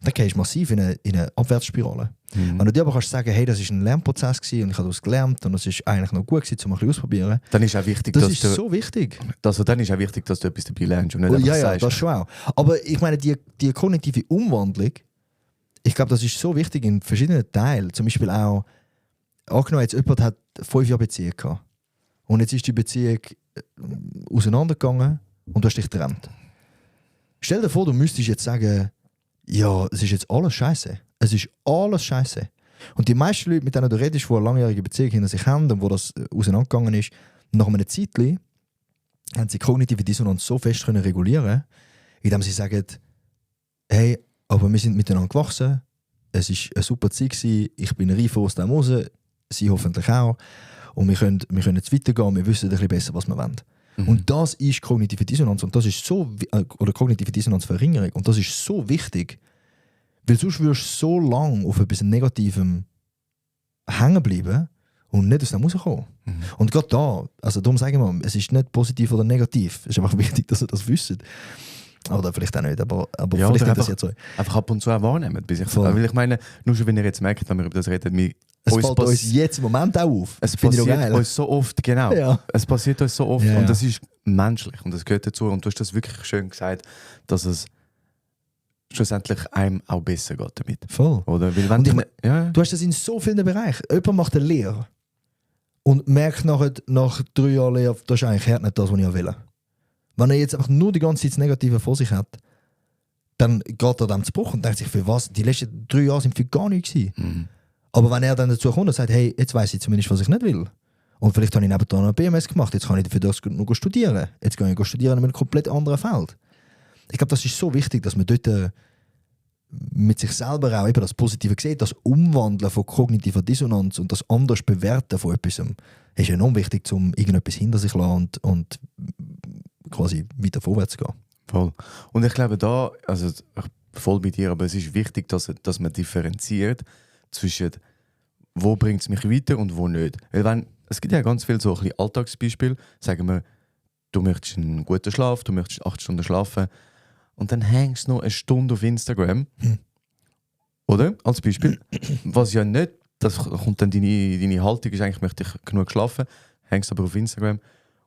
dann gehst du massiv in eine Abwärtsspirale. Wenn du dir aber kannst sagen, hey, das war ein Lernprozess gewesen und ich habe daraus gelernt und es ist eigentlich noch gut gewesen, um ein bisschen auszuprobieren, Dann ist auch wichtig, das dass ist du, so wichtig. also dann ist auch wichtig, dass du etwas dabei lernst und nicht Oh, einfach ja, sagst. das schon auch. Aber ich meine, die kognitive Umwandlung, ich glaube, das ist so wichtig in verschiedenen Teilen. Zum Beispiel auch, angenommen, jetzt jemand hat 5 Jahre Beziehung gehabt. Und jetzt ist die Beziehung auseinandergegangen und du hast dich getrennt. Stell dir vor, du müsstest jetzt sagen, ja, es ist jetzt alles scheiße. Es ist alles scheiße. Und die meisten Leute, mit denen du redest, die eine langjährige Beziehung hinter sich haben und wo das auseinandergegangen ist, nach einer Zeit haben sie kognitive Dissonanz so fest können regulieren, indem sie sagen, hey, aber wir sind miteinander gewachsen, es war eine super Zeit gewesen, ich bin reif aus dem raus, sie hoffentlich auch, und wir können jetzt weitergehen, wir wissen ein bisschen besser, was wir wollen. Und das ist kognitive Dissonanz und das ist so, oder kognitive Dissonanzverringerung, und das ist so wichtig, weil sonst wirst du so lange auf etwas Negativem hängen bleiben und nicht aus dem rauskommen. Und gerade da, also darum sagen wir, es ist nicht positiv oder negativ, es ist einfach wichtig, dass ihr das wisst. Oder vielleicht auch nicht, aber ja, vielleicht interessiert es euch. Einfach ab und zu auch wahrnehmen. Weil ich meine, nur schon wenn ihr jetzt merkt, wenn wir über das reden, es fällt uns jetzt im Moment auch auf. Es passiert uns so oft, genau. Ja. Es passiert uns so oft, Ja, und das ist menschlich und das gehört dazu. Und du hast das wirklich schön gesagt, dass es schlussendlich einem auch besser geht damit. Voll. Oder? Weil wenn du hast das in so vielen Bereichen. Jemand macht eine Lehre und merkt nach 3 Jahren Lehre, das ist eigentlich nicht das, was ich will. Wenn er jetzt einfach nur die ganze Zeit das Negative vor sich hat, dann geht er dann zu Bruch und denkt sich, für was? Die letzten 3 Jahre sind für gar nichts gewesen. Aber wenn er dann dazu kommt und sagt, hey, jetzt weiss ich zumindest, was ich nicht will. Und vielleicht habe ich nebenan eine BMS gemacht, jetzt kann ich für das nur studieren. Jetzt kann ich studieren in einem komplett anderen Feld. Ich glaube, das ist so wichtig, dass man dort mit sich selber auch eben das Positive sieht, das Umwandeln von kognitiver Dissonanz und das anders Bewerten von etwas ist enorm wichtig, um irgendetwas hinter sich zu lassen und quasi weiter vorwärts zu gehen. Voll. Und ich glaube da, also voll bei dir, aber es ist wichtig, dass man differenziert zwischen wo bringt es mich weiter und wo nicht. Weil es gibt ja ganz viele so ein bisschen Alltagsbeispiele, sagen wir, du möchtest einen guten Schlaf, du möchtest 8 Stunden schlafen und dann hängst du noch eine Stunde auf Instagram. Oder? Als Beispiel. Was ja nicht, das kommt dann deine Haltung, ist eigentlich, möchte ich genug schlafen, hängst aber auf Instagram.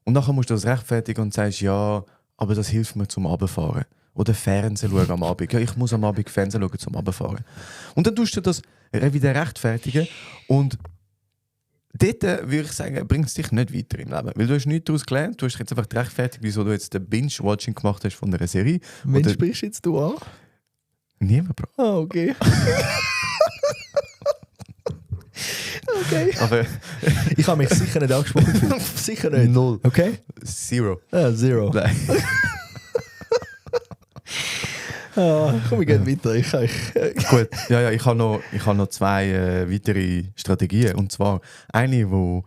Und nachher musst du das rechtfertigen und sagst, ja, aber das hilft mir zum Runterfahren. Oder Fernsehen schauen am Abend. Ja, ich muss am Abend Fernsehen schauen zum Runterfahren. Und dann tust du das wieder rechtfertigen. Und dort würde ich sagen, bringt es dich nicht weiter im Leben. Weil du hast nichts daraus gelernt. Du hast jetzt einfach rechtfertigt, wieso du jetzt den Binge-Watching gemacht hast von einer Serie. Wen sprichst jetzt du an? Niemand, Bro. Ah, okay. Okay. Aber ich habe mich sicher nicht angesprochen gefühlt. Sicher nicht. 0. Okay? 0. Ah, 0. Nein. Komm, wir gehen weiter. Gut, ja, ich habe noch 2 weitere Strategien. Und zwar eine, wo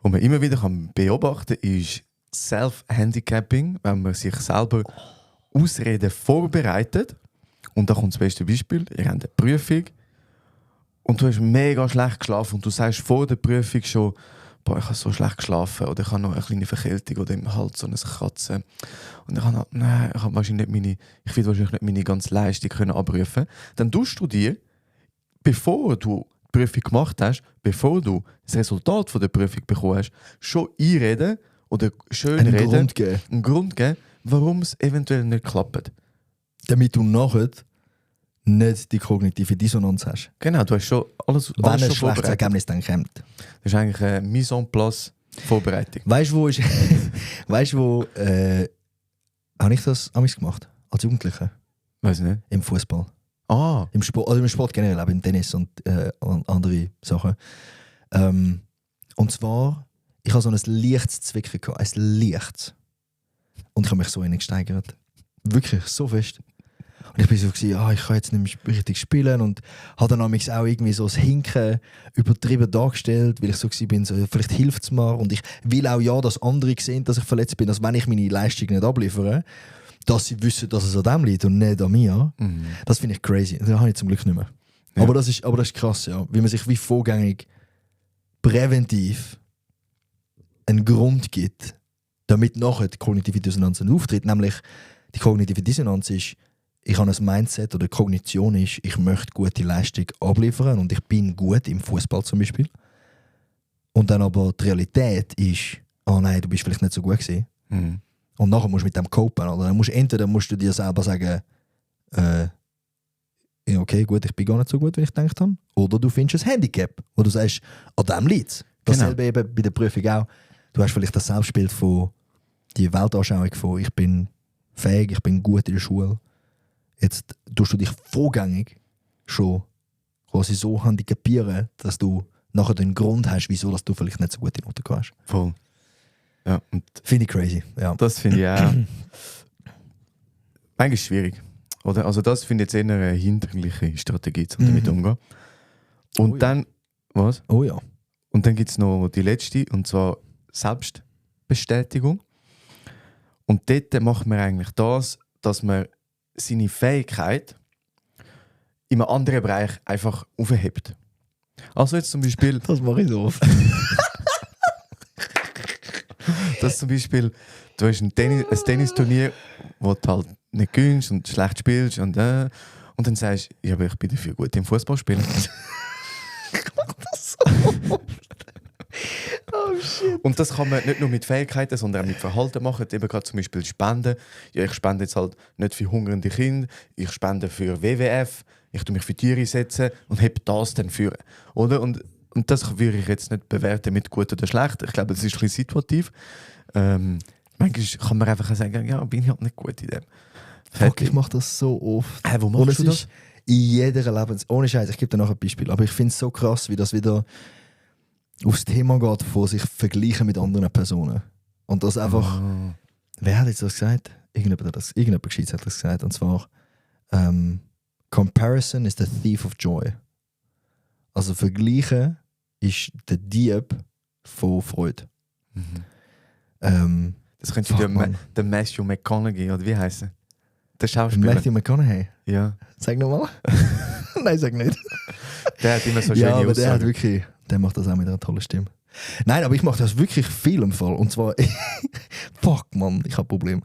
man immer wieder beobachten kann, ist Self-Handicapping, wenn man sich selber Ausreden vorbereitet. Und da kommt das beste Beispiel. Ihr habt eine Prüfung und du hast mega schlecht geschlafen und du sagst vor der Prüfung schon, boah, ich habe so schlecht geschlafen oder ich habe noch eine kleine Verkältung oder im Hals so ein Kratzen. Und ich habe wahrscheinlich ich will wahrscheinlich nicht meine ganze Leistung können abrufen. Dann tust du dir, bevor du die Prüfung gemacht hast, bevor du das Resultat von der Prüfung bekommen hast, schon einreden oder schön einen Grund geben, warum es eventuell nicht klappt. Damit du nachher nicht die kognitive Dissonanz hast. Genau, du hast schon alles Wenn ein schon schlechtes vorbereitet. Ergebnis dann kommt. Das ist eigentlich eine Mise en place Vorbereitung. Weißt du, wo habe ich das amigs gemacht? Als Jugendlicher? Weiß nicht. Im Fußball. Ah. Im Sport generell, auch im Tennis und andere Sachen. Und zwar, ich hatte so ein leichtes Zwicken gehabt. Ein leichtes. Und ich habe mich so gesteigert. Wirklich, so fest. Und ich war so, ich kann jetzt nicht mehr richtig spielen und habe dann auch irgendwie so das Hinken übertrieben dargestellt, weil ich so war, so, vielleicht hilft es mir. Und ich will auch dass andere sehen, dass ich verletzt bin, dass wenn ich meine Leistung nicht abliefere, dass sie wissen, dass es an dem liegt und nicht an mir. Mhm. Das finde ich crazy. Das habe ich zum Glück nicht mehr. Ja. Aber das ist krass, ja. Wie man sich wie vorgängig präventiv einen Grund gibt, damit nachher die kognitive Dissonanz auftritt. Nämlich, die kognitive Dissonanz ist, ich habe ein Mindset oder Kognition ist, ich möchte gute Leistung abliefern und ich bin gut im Fußball zum Beispiel. Und dann aber die Realität ist, oh nein, du bist vielleicht nicht so gut gewesen. Mhm. Und nachher musst du mit dem copen. Oder dann entweder musst du dir selber sagen, ja okay, gut, ich bin gar nicht so gut, wie ich gedacht habe. Oder du findest ein Handicap, wo du sagst, an dem liegt. Dasselbe eben bei der Prüfung auch. Du hast vielleicht das Selbstbild von die Weltanschauung von ich bin fähig, ich bin gut in der Schule. Jetzt tust du dich vorgängig schon quasi so handicapieren, dass du nachher den Grund hast, wieso dass du vielleicht nicht so gute Noten hast. Voll. Ja, und Finde ich crazy. Ja. das finde ich auch eigentlich schwierig. Oder? Also das finde ich jetzt eher eine hinderliche Strategie, um damit umzugehen. Und Oh ja. dann, was? Oh ja. Und dann gibt es noch die letzte, und zwar Selbstbestätigung. Und dort macht man eigentlich das, dass man seine Fähigkeit in einem anderen Bereich einfach aufhebt. Also jetzt zum Beispiel, Das mache ich so oft. dass zum Beispiel du hast ein Tennisturnier, wo du halt nicht gewinnst und schlecht spielst und dann sagst du, ja, aber ich bin dafür gut im Fußballspielen. Oh shit. Und das kann man nicht nur mit Fähigkeiten, sondern auch mit Verhalten machen. Eben gerade zum Beispiel Spenden. Ja, ich spende jetzt halt nicht für hungernde Kinder, ich spende für WWF, ich tue mich für Tiere einsetzen und habe das dann für. Oder? Und das würde ich jetzt nicht bewerten mit gut oder schlecht. Ich glaube, das ist ein bisschen situativ. Manchmal kann man einfach sagen, ja, bin ich halt nicht gut in dem. Fuck, ich mache das so oft. Wo Und machst es du ist in jeder ohne Scheiß, ich gebe dir noch ein Beispiel, aber ich finde es so krass, wie das wieder aufs Thema geht, von sich vergleichen mit anderen Personen. Und das einfach, wer hat jetzt das gesagt? Irgendjemand Gescheites hat das gesagt, und zwar Comparison is the thief of joy. Also vergleichen ist der Dieb von Freude. Das könnte der Matthew McConaughey, oder wie heisst er? Der Schauspieler. Matthew McConaughey. Ja. Sag nochmal. Nein, sag nicht. Der hat immer so schöne Ja, aber der hat Aussagen. wirklich, der macht das auch mit einer tollen Stimme. Nein, aber ich mache das wirklich viel im Fall. Und zwar, fuck man, ich habe Probleme.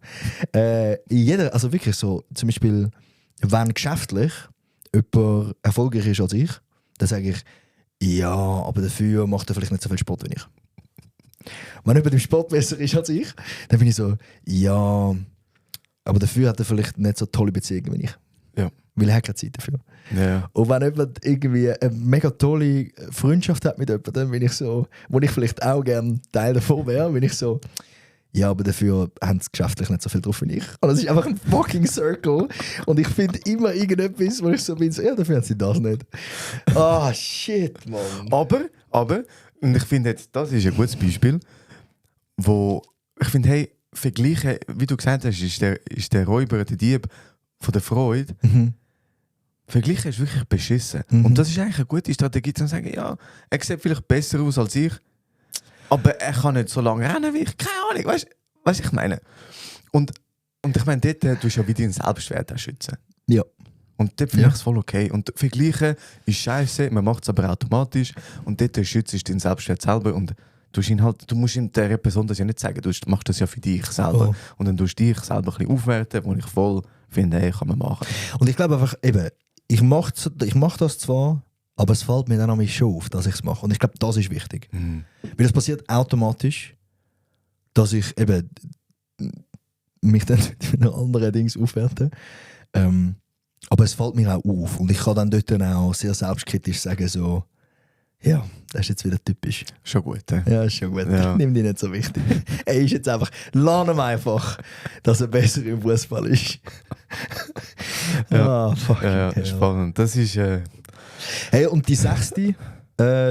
Also wirklich so, zum Beispiel, wenn geschäftlich jemand erfolgreicher ist als ich, dann sage ich, ja, aber dafür macht er vielleicht nicht so viel Sport wie ich. Wenn jemand im Sport besser ist als ich, dann bin ich so, ja, aber dafür hat er vielleicht nicht so tolle Beziehungen wie ich. Ja. Weil er hat keine Zeit dafür. Ja. Und wenn jemand irgendwie eine mega tolle Freundschaft hat mit jemandem, dann bin ich so, wo ich vielleicht auch gerne Teil davon wäre, bin ich so, ja, aber dafür haben sie geschäftlich nicht so viel drauf wie ich. Und es ist einfach ein fucking Circle. Und ich finde immer irgendetwas, wo ich so bin, so, ja, dafür haben sie das nicht. Ah, shit, Mann. Aber, und ich finde jetzt, das ist ein gutes Beispiel, wo ich finde, hey, vergleichen, wie du gesagt hast, ist der Räuber, der Dieb von der Freude. Vergleichen ist wirklich beschissen. Und das ist eigentlich eine gute Strategie, zu sagen, ja, er sieht vielleicht besser aus als ich, aber er kann nicht so lange rennen wie ich. Keine Ahnung, weißt du, was ich meine? Und ich meine, dort tust du ja wieder den Selbstwert auch schützen. Ja. Und dort finde ich es voll okay. Und vergleichen ist scheiße, man macht es aber automatisch. Und dort schützt du deinen Selbstwert selber. Und du musst der Person das ja nicht sagen, du machst das ja für dich selber. Oh. Und dann tust du dich selber ein bisschen aufwerten, wo ich voll finde, hey, kann man machen. Und ich glaube einfach, eben, ich mach das zwar, aber es fällt mir dann an mich schon auf, dass ich es mache. Und ich glaube, das ist wichtig. Weil es passiert automatisch, dass ich eben mich dann mit einem anderen Dings aufwerte. Aber es fällt mir auch auf. Und ich kann dann dort dann auch sehr selbstkritisch sagen, so, ja, das ist jetzt wieder typisch. Schon gut, Ja, ist schon gut. Ja. Nimm die nicht so wichtig. Er ist jetzt einfach, lass ihm einfach, dass er besser im Fußball ist. Ja. Fucking Ja, hell. spannend. Das ist... Hey, und die 6.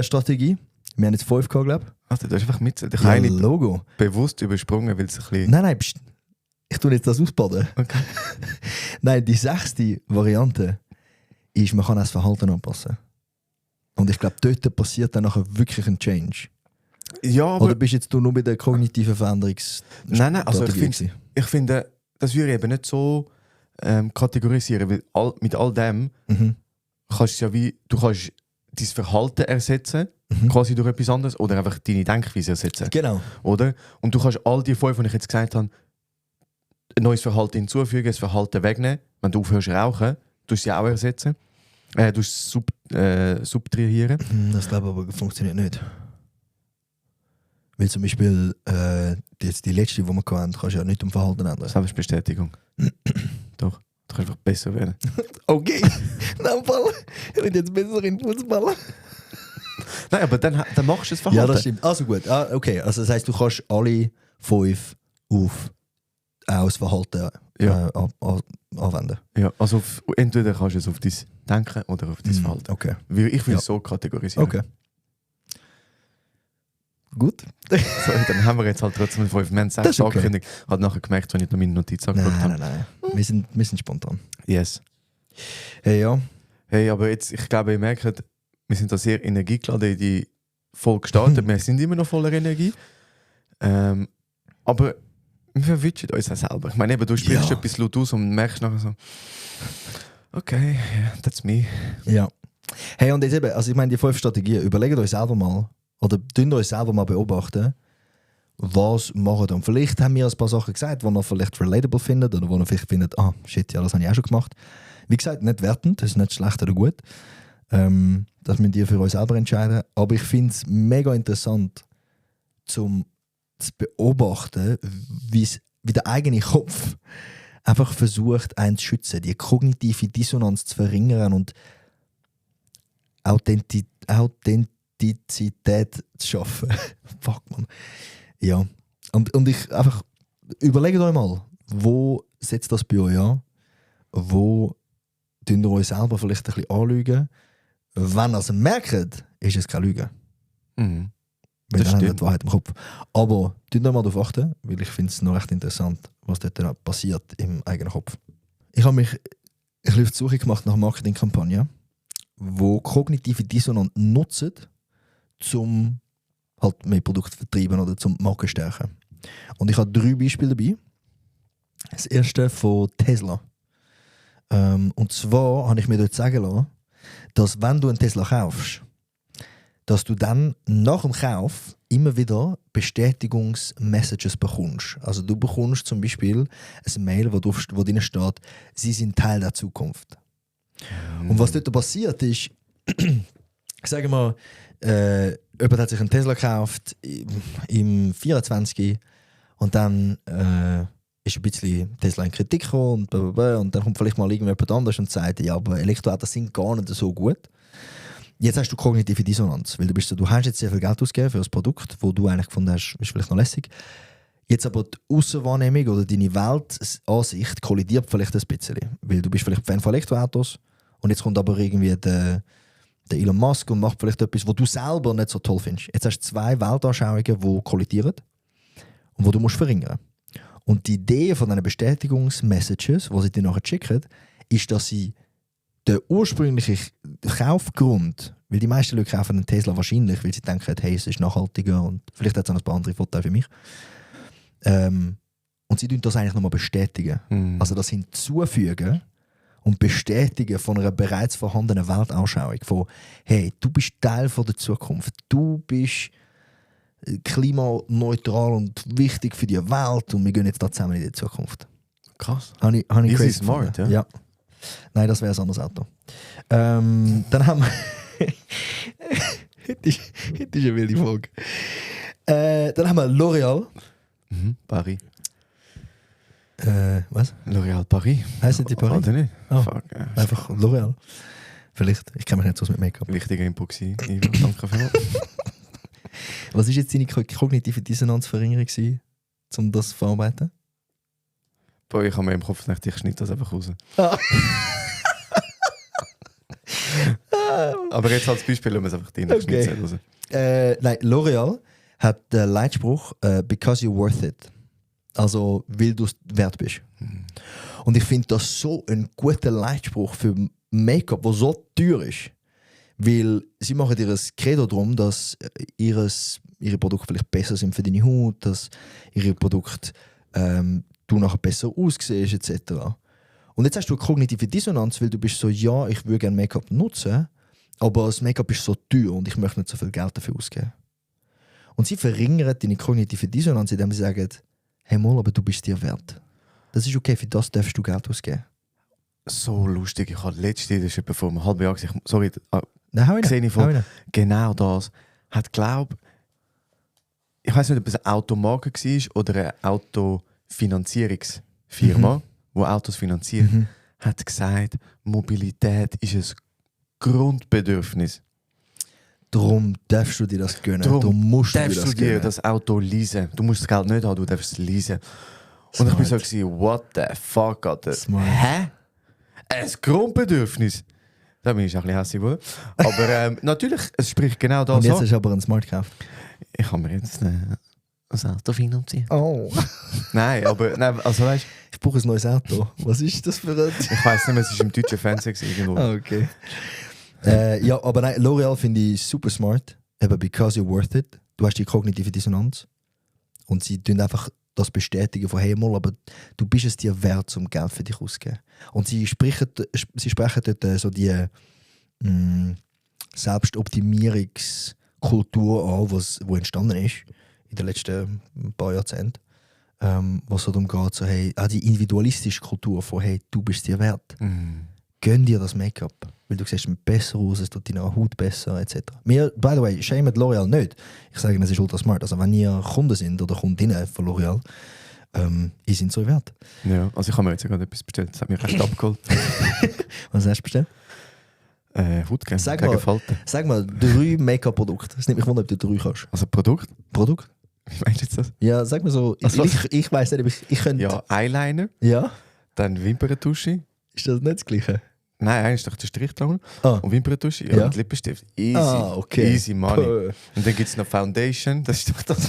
Strategie, wir haben jetzt 5 gehabt, glaube ich. Also, du hast einfach mit... Ich Ja, habe eine Logo. bewusst übersprungen, weil es ein bisschen... Nein, pst. Ich tue jetzt das ausbaden. Okay. Nein, die 6. Variante ist, man kann auch das Verhalten anpassen. Und ich glaube, dort passiert dann nachher wirklich ein Change. Ja, aber... Oder bist jetzt du nur bei der kognitiven Veränderungs... Nein, also Strategie ich finde, das würde ich eben nicht so kategorisieren, weil mit all dem kannst du ja wie... Du kannst dein Verhalten ersetzen, quasi durch etwas anderes, oder einfach deine Denkweise ersetzen. Genau. Oder? Und du kannst all die 5, die ich jetzt gesagt habe, ein neues Verhalten hinzufügen, das Verhalten wegnehmen. Wenn du aufhörst zu rauchen, tust du sie auch ersetzen. Du subtrahieren. Das glaube ich aber funktioniert nicht. Weil zum Beispiel die letzte, die wir hatten, kannst du ja nicht um Verhalten ändern. Selbstbestätigung. Doch. Du kannst einfach besser werden. Okay, dann Fall. Ich bin jetzt besser in Fußball. Nein, aber dann machst du es Verhalten. Ja, das stimmt. Also gut, okay. Also das heisst, du kannst alle 5 auf das Verhalten anwenden. Ja, also entweder kannst du es auf dein Denken oder auf dein Verhalten. Okay. Ich will es so kategorisieren. Okay. Gut. So, dann haben wir jetzt halt trotzdem 5 Menschen Das ist okay. angekündigt. Hat nachher gemerkt, wenn ich noch meine Notiz angeschaut habe. Nein. Wir sind spontan. Yes. Hey, ja. Hey, aber jetzt, ich glaube, ihr merkt, wir sind da sehr energiegeladen in die Folge gestartet. Wir sind immer noch voller Energie. Aber wir verwitschen uns auch selber. Ich meine, eben, du sprichst etwas laut aus und merkst nachher so, okay, yeah, that's me. Ja. Hey, und jetzt eben, also ich meine, die 5 Strategien, überlegt euch selber mal, oder tun euch selber mal beobachten, was machen ihr. Und vielleicht haben wir ein paar Sachen gesagt, die ihr vielleicht relatable findet, oder wo ihr vielleicht findet, shit, ja, das habe ich auch schon gemacht. Wie gesagt, nicht wertend, das ist nicht schlecht oder gut. Das müsst ihr für euch selber entscheiden. Aber ich finde es mega interessant, zu beobachten, wie der eigene Kopf einfach versucht, einen zu schützen, die kognitive Dissonanz zu verringern und Authentizität zu schaffen. Fuck, man. Ja. Und ich einfach, überlegt euch mal, wo setzt das bei euch an? Wo tun ihr euch selber vielleicht ein bisschen anlügen? Wenn ihr es merkt, ist es keine Lüge. Mhm. Weil Das dann habt ihr stimmt. die Wahrheit im Kopf. Aber tun ihr mal darauf achten, weil ich finde es noch recht interessant, was dort dann passiert im eigenen Kopf. Ich habe mich ein bisschen auf die Suche gemacht nach Marketingkampagnen, die kognitive Dissonanz nutzen, um halt mehr Produkte zu vertreiben oder zum Marken stärken. Und ich habe 3 Beispiele dabei. Das erste von Tesla. Und zwar habe ich mir dort sagen lassen, dass wenn du einen Tesla kaufst, dass du dann nach dem Kauf immer wieder Bestätigungsmessages bekommst. Also du bekommst zum Beispiel ein Mail, wo drin steht, sie sind Teil der Zukunft. Und was dort passiert ist, sagen wir, jemand hat sich einen Tesla gekauft im 24 und dann ist ein bisschen Tesla in Kritik gekommen und blablabla, und dann kommt vielleicht mal irgendjemand anders und sagt, ja, aber Elektroautos sind gar nicht so gut. Jetzt hast du kognitive Dissonanz, weil du hast jetzt sehr viel Geld ausgegeben für ein Produkt, wo du eigentlich gefunden hast, ist vielleicht noch lässig. Jetzt aber die Aussenwahrnehmung oder deine Weltansicht kollidiert vielleicht ein bisschen, weil du bist vielleicht Fan von Elektroautos und jetzt kommt aber irgendwie der Elon Musk und macht vielleicht etwas, was du selber nicht so toll findest. Jetzt hast du 2 Weltanschauungen, die kollidieren und die du musst verringern. Und die Idee von diesen Bestätigungsmessages, die sie dir nachher schicken, ist, dass sie den ursprünglichen Kaufgrund, weil die meisten Leute kaufen einen Tesla wahrscheinlich, weil sie denken, hey, es ist nachhaltiger und vielleicht hat es auch noch ein paar andere Vorteile für mich. Und sie tun das eigentlich nochmal bestätigen. Also das hinzufügen und bestätigen von einer bereits vorhandenen Weltanschauung. Von, hey, du bist Teil von der Zukunft. Du bist klimaneutral und wichtig für die Welt und wir gehen jetzt da zusammen in die Zukunft. Krass. Habe ich Easy crazy smart, gefunden. ja. Nein, das wäre ein anderes Auto. Dann haben wir... Heute ist eine wilde Folge. Dann haben wir L'Oréal. Paris. Was? L'Oréal Paris. Heißt die Paris? Oder nicht? Ah. Fuck, ja. Einfach L'Oréal. Vielleicht. Ich kenne mich nicht so aus mit Make-up. Wichtiger Input gewesen. Ivo, danke vielmals. Was war jetzt deine kognitive Dissonanzverringerung gewesen, um das zu verarbeiten? Boah, ich habe mir im Kopf gedacht, ich schneide das einfach raus. Aber jetzt als Beispiel lassen wir es einfach drin. Ich schneide es raus. Nein, L'Oréal hat den Leitspruch «Because you're worth it». Also, weil du es wert bist. Und ich finde das so ein guter Leitspruch für Make-up, das so teuer ist. Weil sie machen ihr Credo darum, dass ihre Produkte vielleicht besser sind für deine Haut, dass ihre Produkte du nachher besser aussiehst, etc. Und jetzt hast du eine kognitive Dissonanz, weil du bist so, ja, ich würde gerne Make-up nutzen, aber das Make-up ist so teuer und ich möchte nicht so viel Geld dafür ausgeben. Und sie verringern deine kognitive Dissonanz, indem sie sagen, hey mal, aber du bist dir wert. Das ist okay, für das darfst du Geld ausgeben. So lustig. Ich habe letztens, das ist etwa vor einem halben Jahr gesagt, sorry, Nein, gesehen ich von genau das. Hat glaub, ich weiß nicht, ob es eine Automarke war oder eine Autofinanzierungsfirma, die Autos finanziert, hat gesagt, Mobilität ist ein Grundbedürfnis. Darum darfst du dir das gönnen. Darum musst du dir darfst das du dir gönnen. das Auto leasen. Du musst das Geld nicht haben, du darfst es leasen. Und ich bin so gewesen, what the fuck, Alter. Smart. Hä? Ein Grundbedürfnis? Da bin ich auch ein bisschen hässlich geworden. Aber natürlich, es spricht genau das Und jetzt an. hast du aber einen Smart gekauft. Ich kann mir jetzt ein Auto finanzieren. Oh. Nein, aber also weißt, Ich brauche ein neues Auto. Was ist das für ein... ich weiss nicht mehr, es ist im deutschen Fernsehen irgendwo. Ah, okay. Ja, aber nein, L'Oreal finde ich super smart. Eben, because you're worth it. Du hast die kognitive Dissonanz. Und sie tun einfach das bestätigen von hey, mal, aber du bist es dir wert, um Geld für dich auszugeben. Und sie sprechen dort so die Selbstoptimierungskultur an, wo entstanden ist in den letzten paar Jahrzehnten. Was so darum geht, so, hey, die individualistische Kultur von hey, du bist es dir wert. Gönn dir das Make-up, weil du siehst besser aus, es tut deiner Haut besser, etc. Wir, by the way, shamen L'Oreal nicht. Ich sage, es ist ultra smart. Also wenn ihr Kunden sind oder Kundinnen von L'Oreal, ihr seid so wert. Ja, also ich habe mir jetzt gerade etwas bestellt, das hat mich recht abgeholt. Was hast du bestellt? Hautcreme Sag gegen mal. Falten. Sag mal, 3 Make-up-Produkte. Es nimmt mich wunder, ob du 3 kannst. Also Produkt? Produkt? Wie meinst du jetzt das? Ja, sag mir so. Also Ich weiss nicht, ob ich könnte... Ja, Eyeliner, Ja? dann Wimperntusche. Ist das nicht das Gleiche? Nein, eigentlich doch der Strichtraum und Wimperntusche Ja. und Lippenstift. Easy. Okay. Easy money. Puh. Und dann gibt es noch Foundation, das ist doch das.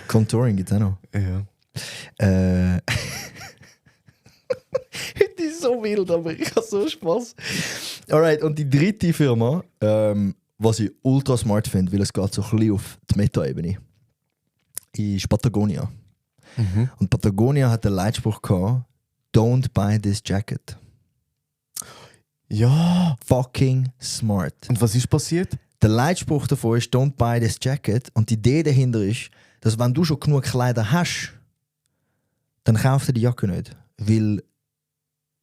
Contouring gibt es auch noch. Ja. Heute ist so wild, aber ich habe so Spaß. Alright, und die dritte Firma, was ich ultra smart finde, weil es geht so ein bisschen auf die Meta-Ebene, ist Patagonia. Und Patagonia hat den Leitspruch gehabt, don't buy this jacket. Ja. Fucking smart. Und was ist passiert? Der Leitspruch davon ist don't buy this jacket und die Idee dahinter ist, dass wenn du schon genug Kleider hast, dann kauf dir die Jacke nicht. Weil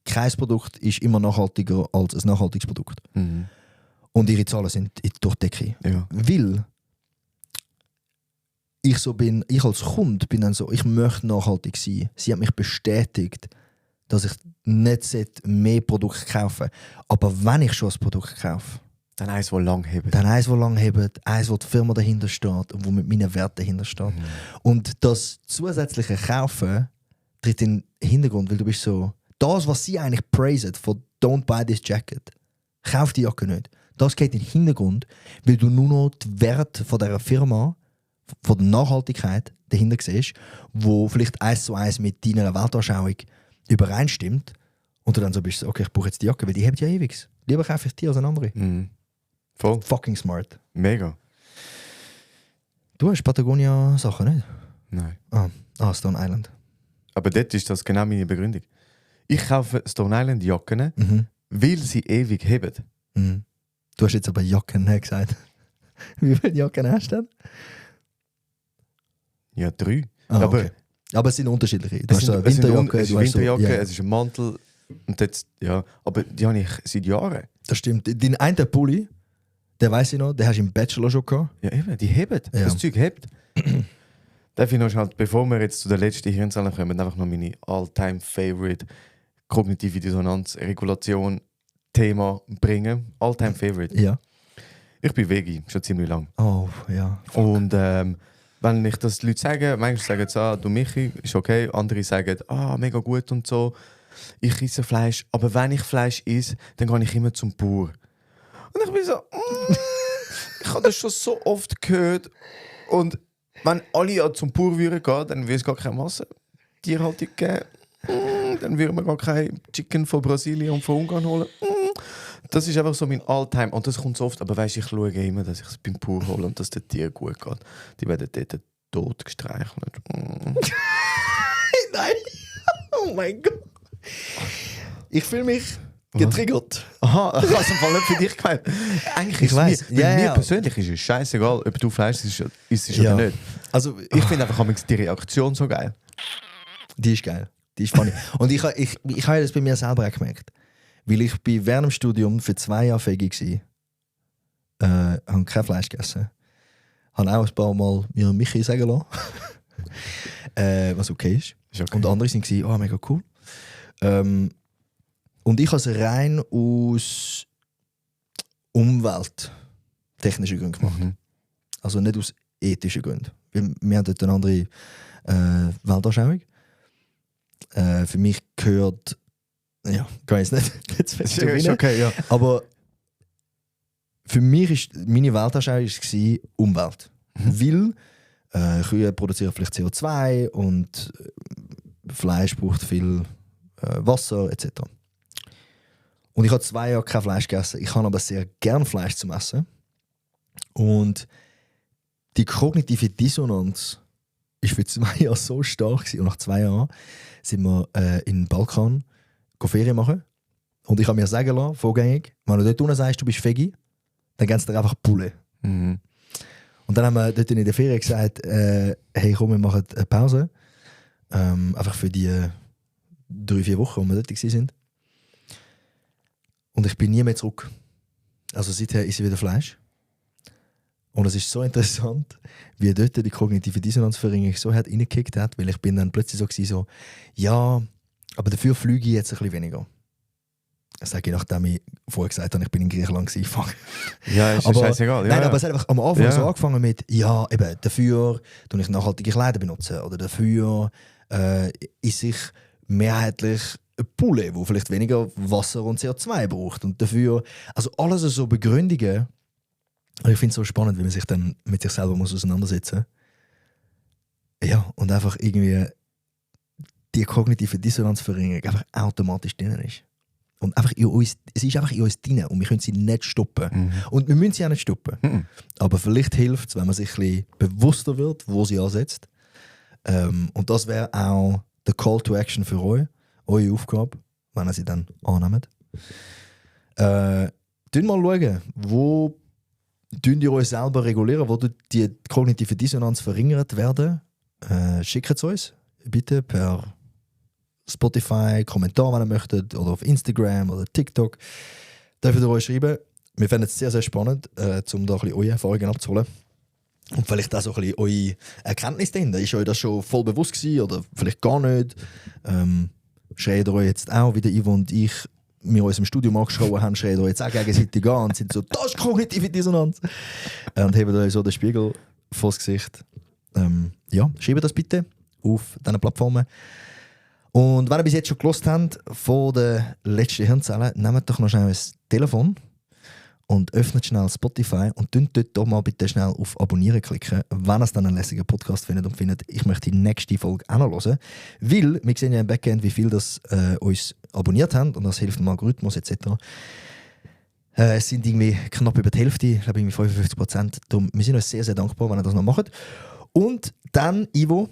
kein Produkt ist immer nachhaltiger als ein nachhaltiges Produkt. Und ihre Zahlen sind durch die Decke. Ja. Weil ich als Kunde bin dann so, ich möchte nachhaltig sein. Sie hat mich bestätigt, dass ich nicht mehr Produkte kaufen sollte. Aber wenn ich schon ein Produkt kaufe, Dann eins, das lang hebt. dann eins, das lang hebt, eins, wo die Firma dahinter steht und wo mit meinen Werten dahinter steht. Und das zusätzliche Kaufen tritt in den Hintergrund, weil du bist so, das, was sie eigentlich praisen, von don't buy this jacket, kauf die Jacke nicht. Das geht in den Hintergrund, weil du nur noch den Wert von dieser Firma, von der Nachhaltigkeit dahinter siehst, wo vielleicht 1:1 mit deiner Weltanschauung übereinstimmt. Und du dann so bist, okay, ich brauche jetzt die Jacke, weil die hebt ja ewig. Lieber kaufe ich die als eine andere. Voll. Fucking smart. Mega. Du hast Patagonia-Sachen, nicht? Nein. Stone Island. Aber dort ist das genau meine Begründung. Ich kaufe Stone Island Jacken, weil sie ewig heben. Du hast jetzt aber Jacken gesagt. Wie viele Jacken hast du denn? Ja, 3. Ah, aber okay. Aber es sind unterschiedliche. Du es hast sind, eine es sind Winterjacke, es ist du hast so- Winterjacke, ja, es ist ein Mantel. Und jetzt, ja, aber die habe ich seit Jahren. das stimmt. Den einen Pulli, der weiss ich noch, den hast du im Bachelor schon gehabt. Ja, eben, die heben. Ja. Das Zeug hebt. Darf ich noch schnell, bevor wir jetzt zu der letzten Hirnzelle kommen, einfach noch meine all-time-favorite kognitive Dissonanz, Regulation, Thema bringen. All-time-favorite. Ja. Ich bin Veggie, schon ziemlich lang. Oh, ja. Und wenn ich das die Leute sagen, manchmal sagen sie, du Michi, ist okay. Andere sagen, mega gut und so. Ich esse Fleisch, aber wenn ich Fleisch esse, dann gehe ich immer zum Bauer. Und ich bin so, ich habe das schon so oft gehört. Und wenn alle ja zum Bauer würden gehen, dann würde es gar keine Massentierhaltung geben. Dann würden wir gar kein Chicken von Brasilien und von Ungarn holen. Das ist einfach so mein Alltime. Und das kommt so oft. Aber weißt, ich schaue immer, dass ich es beim Bauer hole und dass den Tieren gut geht. Die werden dort tot gestreichelt. Nein! Oh mein Gott! Ich fühle mich getriggert. Aha, ich habe es im Fall nicht für dich gemeint. Eigentlich Ich weiss. Bei Ja, mir ja. persönlich ist es scheißegal, ob du Fleisch isst Ja. oder nicht. Also, Ich finde einfach die Reaktion so geil. die ist geil. Die ist funny. Und ich habe das bei mir selber auch gemerkt. Weil ich bin während dem Studium für 2 Jahre Veggie war. Habe kein Fleisch gegessen. Habe auch ein paar Mal mir Michi sagen lassen. Was okay ist. Ist okay. Und andere waren, mega cool. Und ich habe es rein aus umwelttechnischen Gründen gemacht. Also nicht aus ethischen Gründen. Wir haben dort eine andere Weltanschauung. Für mich gehört, ja, kann ich es nicht Ist okay, ja. aber für mich war meine Weltanschauung Umwelt. Weil Kühe produzieren vielleicht CO2 und Fleisch braucht viel Wasser etc. Und ich habe 2 Jahre kein Fleisch gegessen. Ich habe aber sehr gern Fleisch zum Essen. Und die kognitive Dissonanz war für 2 Jahre so stark gewesen. Und nach 2 Jahren sind wir in den Balkan Ferien machen. Und ich habe mir sagen lassen, vorgängig, wenn du dort unten sagst, du bist Veggie, dann geben sie dir einfach Bulle. Mhm. Und dann haben wir dort in der Ferien gesagt, hey komm, wir machen eine Pause. Einfach für die 3-4 Wochen, wo wir dort waren. Und ich bin nie mehr zurück. Also seither esse ich wieder Fleisch. Und es ist so interessant, wie dort die kognitive Dissonanzverringerung so hart reingekickt hat, weil ich bin dann plötzlich so, ja, aber dafür fliege ich jetzt ein bisschen weniger. Das sage ich, nachdem ich vorher gesagt habe, ich bin in Griechenland gewesen. Fuck. Ja, ist aber, scheißegal. Ja, nein, ja. aber es hat einfach am Anfang so angefangen mit, ja, eben, dafür tue ich nachhaltige Kleider benutzen oder dafür esse ich mehrheitlich Poulet, wo vielleicht weniger Wasser und CO2 braucht und dafür, also alles so Begründungen. Und ich finde es so spannend, wie man sich dann mit sich selber muss auseinandersetzen muss. Ja, und einfach irgendwie die kognitive Dissonanzverringerung einfach automatisch drin ist. Und einfach in uns, es ist einfach in uns drin und wir können sie nicht stoppen. Und wir müssen sie auch nicht stoppen. Aber vielleicht hilft es, wenn man sich ein bisschen bewusster wird, wo sie ansetzt. Und das wäre auch der Call to Action für euch, eure Aufgabe, wenn ihr sie dann annehmt. Mal schauen, wo ihr euch selber regulieren, wo die kognitive Dissonanz verringert werden. Schickt es uns bitte per Spotify, Kommentar, wenn ihr möchtet, oder auf Instagram oder TikTok. Dürft ihr euch schreiben. Wir fänden es sehr, sehr spannend, um da ein bisschen eure Erfahrungen abzuholen. Und vielleicht auch so ein bisschen eure Erkenntnis dahinter. Ist euch das schon voll bewusst gewesen oder vielleicht gar nicht? Schreit ihr euch jetzt auch, wie der Ivo und ich wir uns im Studium angeschaut haben, schreit ihr euch jetzt auch gegenseitig an und sind so, das ist kognitive Dissonanz. Und haben euch so den Spiegel vors Gesicht. Ja, schreibt das bitte auf diesen Plattformen. Und wenn ihr bis jetzt schon gelost habt von der letzten Hirnzelle, nehmt doch noch schnell ein Telefon und öffnet schnell Spotify und dünnt dort doch mal bitte schnell auf Abonnieren klicken, wenn ihr dann einen lässigen Podcast findet und findet, ich möchte die nächste Folge auch noch hören. Weil wir sehen ja im Backend, wie viel das uns abonniert haben und das hilft dem Algorithmus etc. Es sind irgendwie knapp über die Hälfte, ich glaube irgendwie 55%. Darum, wir sind uns sehr, sehr dankbar, wenn ihr das noch macht. Und dann, Ivo,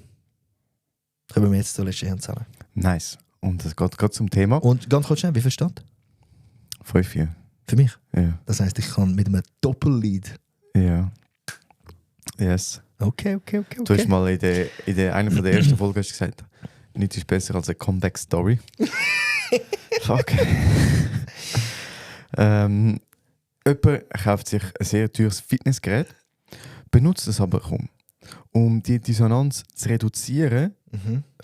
kommen wir jetzt zur letzten Hirnzelle. Nice. Und es geht gerade zum Thema. Und ganz kurz schnell, wie viel steht? 5-4. Für mich? Ja. Das heisst, ich kann mit einem Doppellead. Ja. Yes. Okay. Du hast mal in einer von der ersten Folgen hast gesagt, nichts ist besser als eine Comeback-Story. Fuck. Jemand kauft sich ein sehr teures Fitnessgerät, benutzt es aber kaum. Um die Dissonanz zu reduzieren,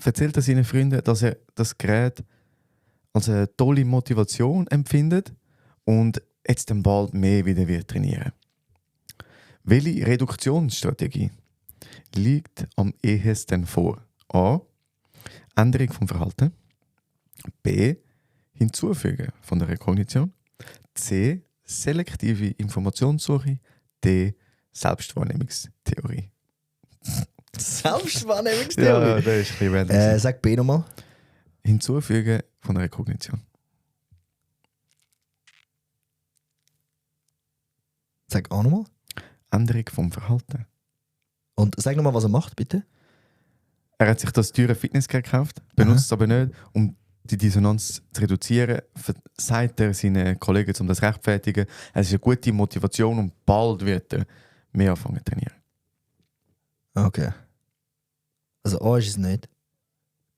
erzählt er seinen Freunden, dass er das Gerät als eine tolle Motivation empfindet und jetzt dann bald mehr wieder wird trainieren. Welche Reduktionsstrategie liegt am ehesten vor? A. Änderung vom Verhalten. B. Hinzufügen von der Rekognition. C. Selektive Informationssuche. D. Selbstwahrnehmungstheorie. Selbstwahrnehmungstheorie? Ja, das ist ein bisschen random. Sag B nochmal. Hinzufügen von der Rekognition. Sag A nochmal. Änderung vom Verhalten. Und sag nochmal, was er macht, bitte. Er hat sich das teure Fitnessgerät gekauft, benutzt es aber nicht, um die Dissonanz zu reduzieren. Sagt er seinen Kollegen, um das zu rechtfertigen. Es ist eine gute Motivation und bald wird er mehr anfangen zu trainieren. Okay. Also A ist es nicht.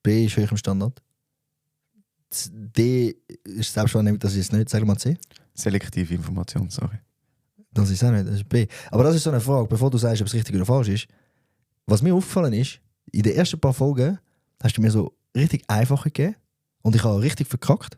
B ist höher im Standard. D ist Selbstwahrnehmung, das ist es nicht. Sag mal C. Selektive Informationssache. Das ist auch nicht, das ist B. Aber das ist so eine Frage, bevor du sagst, ob es richtig oder falsch ist. Was mir aufgefallen ist, in den ersten paar Folgen hast du mir so richtig einfach gegeben und ich habe richtig verkackt.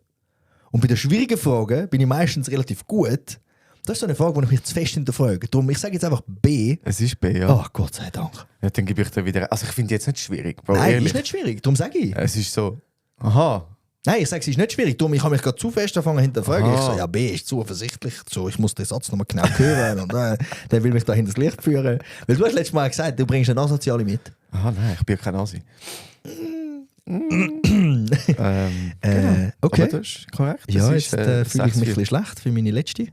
Und bei den schwierigen Fragen bin ich meistens relativ gut. Das ist so eine Frage, die ich mich zu fest hinterfrage. Darum, ich sage jetzt einfach B. Es ist B, ja. Ach, Gott sei Dank. Ja, dann gebe ich dir wieder... Also ich finde jetzt nicht schwierig, Bro, Nein, ehrlich. ist nicht schwierig. Darum sage ich. Es ist so... Aha. Nein, ich sage, es ist nicht schwierig. Darum, ich habe mich gerade zu fest angefangen hinterfragen. Aha. Ich so, ja, B ist zu offensichtlich. So, ich muss den Satz nochmal genau hören. Und der will mich da hinters Licht führen. Weil du hast letztes Mal gesagt, du bringst eine Asoziale mit. Aha, nein, ich bin ja kein Asi. Okay. Aber das ist korrekt. Das Ja, ist, jetzt fühle ich mich 6-4. ein bisschen schlecht für meine letzte.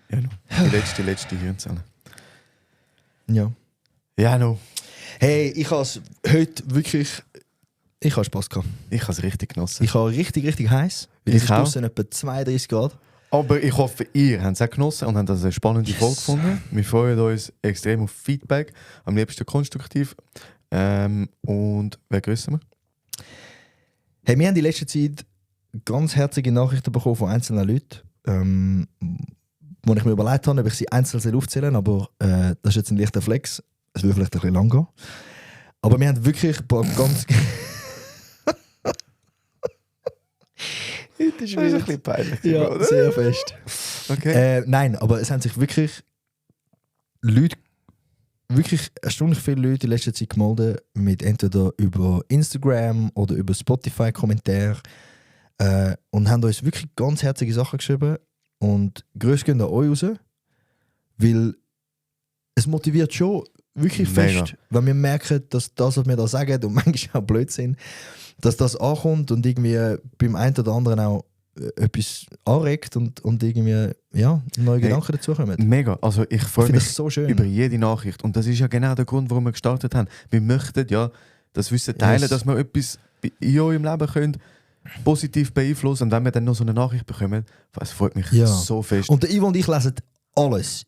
Ja, no. Die letzte Hirnzelle. Ja. Ja, no. Hey, ich habe es heute wirklich... Ich habe Spass gehabt. Ich habe es richtig genossen. Ich habe richtig heiß. Ich Es ist auch. draussen etwa 32 Grad. Aber ich hoffe, ihr habt es auch genossen und habt das eine spannende Yes. Folge gefunden. Wir freuen uns extrem auf Feedback. Am liebsten konstruktiv. Und wer grüßen wir? Hey, wir haben in letzter Zeit ganz herzliche Nachrichten bekommen von einzelnen Leuten, wo ich mir überlegt habe, ob ich sie einzeln aufzählen soll, aber das ist jetzt ein leichter Flex. Es wird vielleicht ein bisschen lang gehen. Aber wir haben wirklich ein paar ganz... Das ist ein bisschen peinlich. Ja, oder? sehr fest. Okay. Nein, aber es haben sich wirklich Leute, wirklich erstaunlich viele Leute in letzter Zeit gemeldet, mit entweder über Instagram oder über Spotify-Kommentare und haben uns wirklich ganz herzige Sachen geschrieben. Und Grüße gehen an euch raus, weil es motiviert schon wirklich Mega. fest, wenn wir merken, dass das, was wir da sagen, und manchmal auch Blödsinn, dass das ankommt und irgendwie beim einen oder anderen auch etwas anregt und irgendwie ja, neue Gedanken dazukommen. Mega. Also ich freue finde mich das so schön. über jede Nachricht. Und das ist ja genau der Grund, warum wir gestartet haben. Wir möchten ja das Wissen teilen, Yes. dass wir etwas in eurem Leben können positiv beeinflussen. Und wenn wir dann noch so eine Nachricht bekommen, das freut mich Ja. so fest. Und der Ivo und ich lesen alles.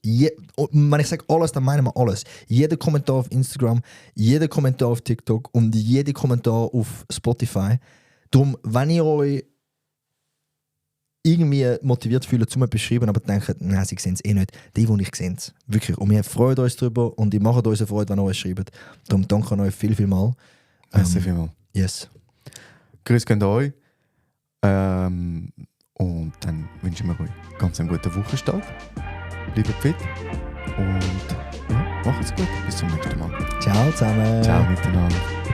Und wenn ich sage alles, dann meinen wir alles. Jeder Kommentar auf Instagram, jeder Kommentar auf TikTok und jeder Kommentar auf Spotify. Darum, wenn ihr euch irgendwie motiviert fühlt, zum etwas schreiben, aber denkt, nein, sie sehen es eh nicht. Die, die nicht sehen es. Wirklich. Und wir freuen uns darüber und ihr macht uns eine Freude, wenn ihr uns schreibt. Darum danke an euch viel mal. Merci vielmals. Yes. Grüß gehen an euch. Und dann wünschen wir euch ganz einen guten Wochenstart. Bleibt fit. Und ja, macht's gut. Bis zum nächsten Mal. Ciao zusammen. Ciao miteinander.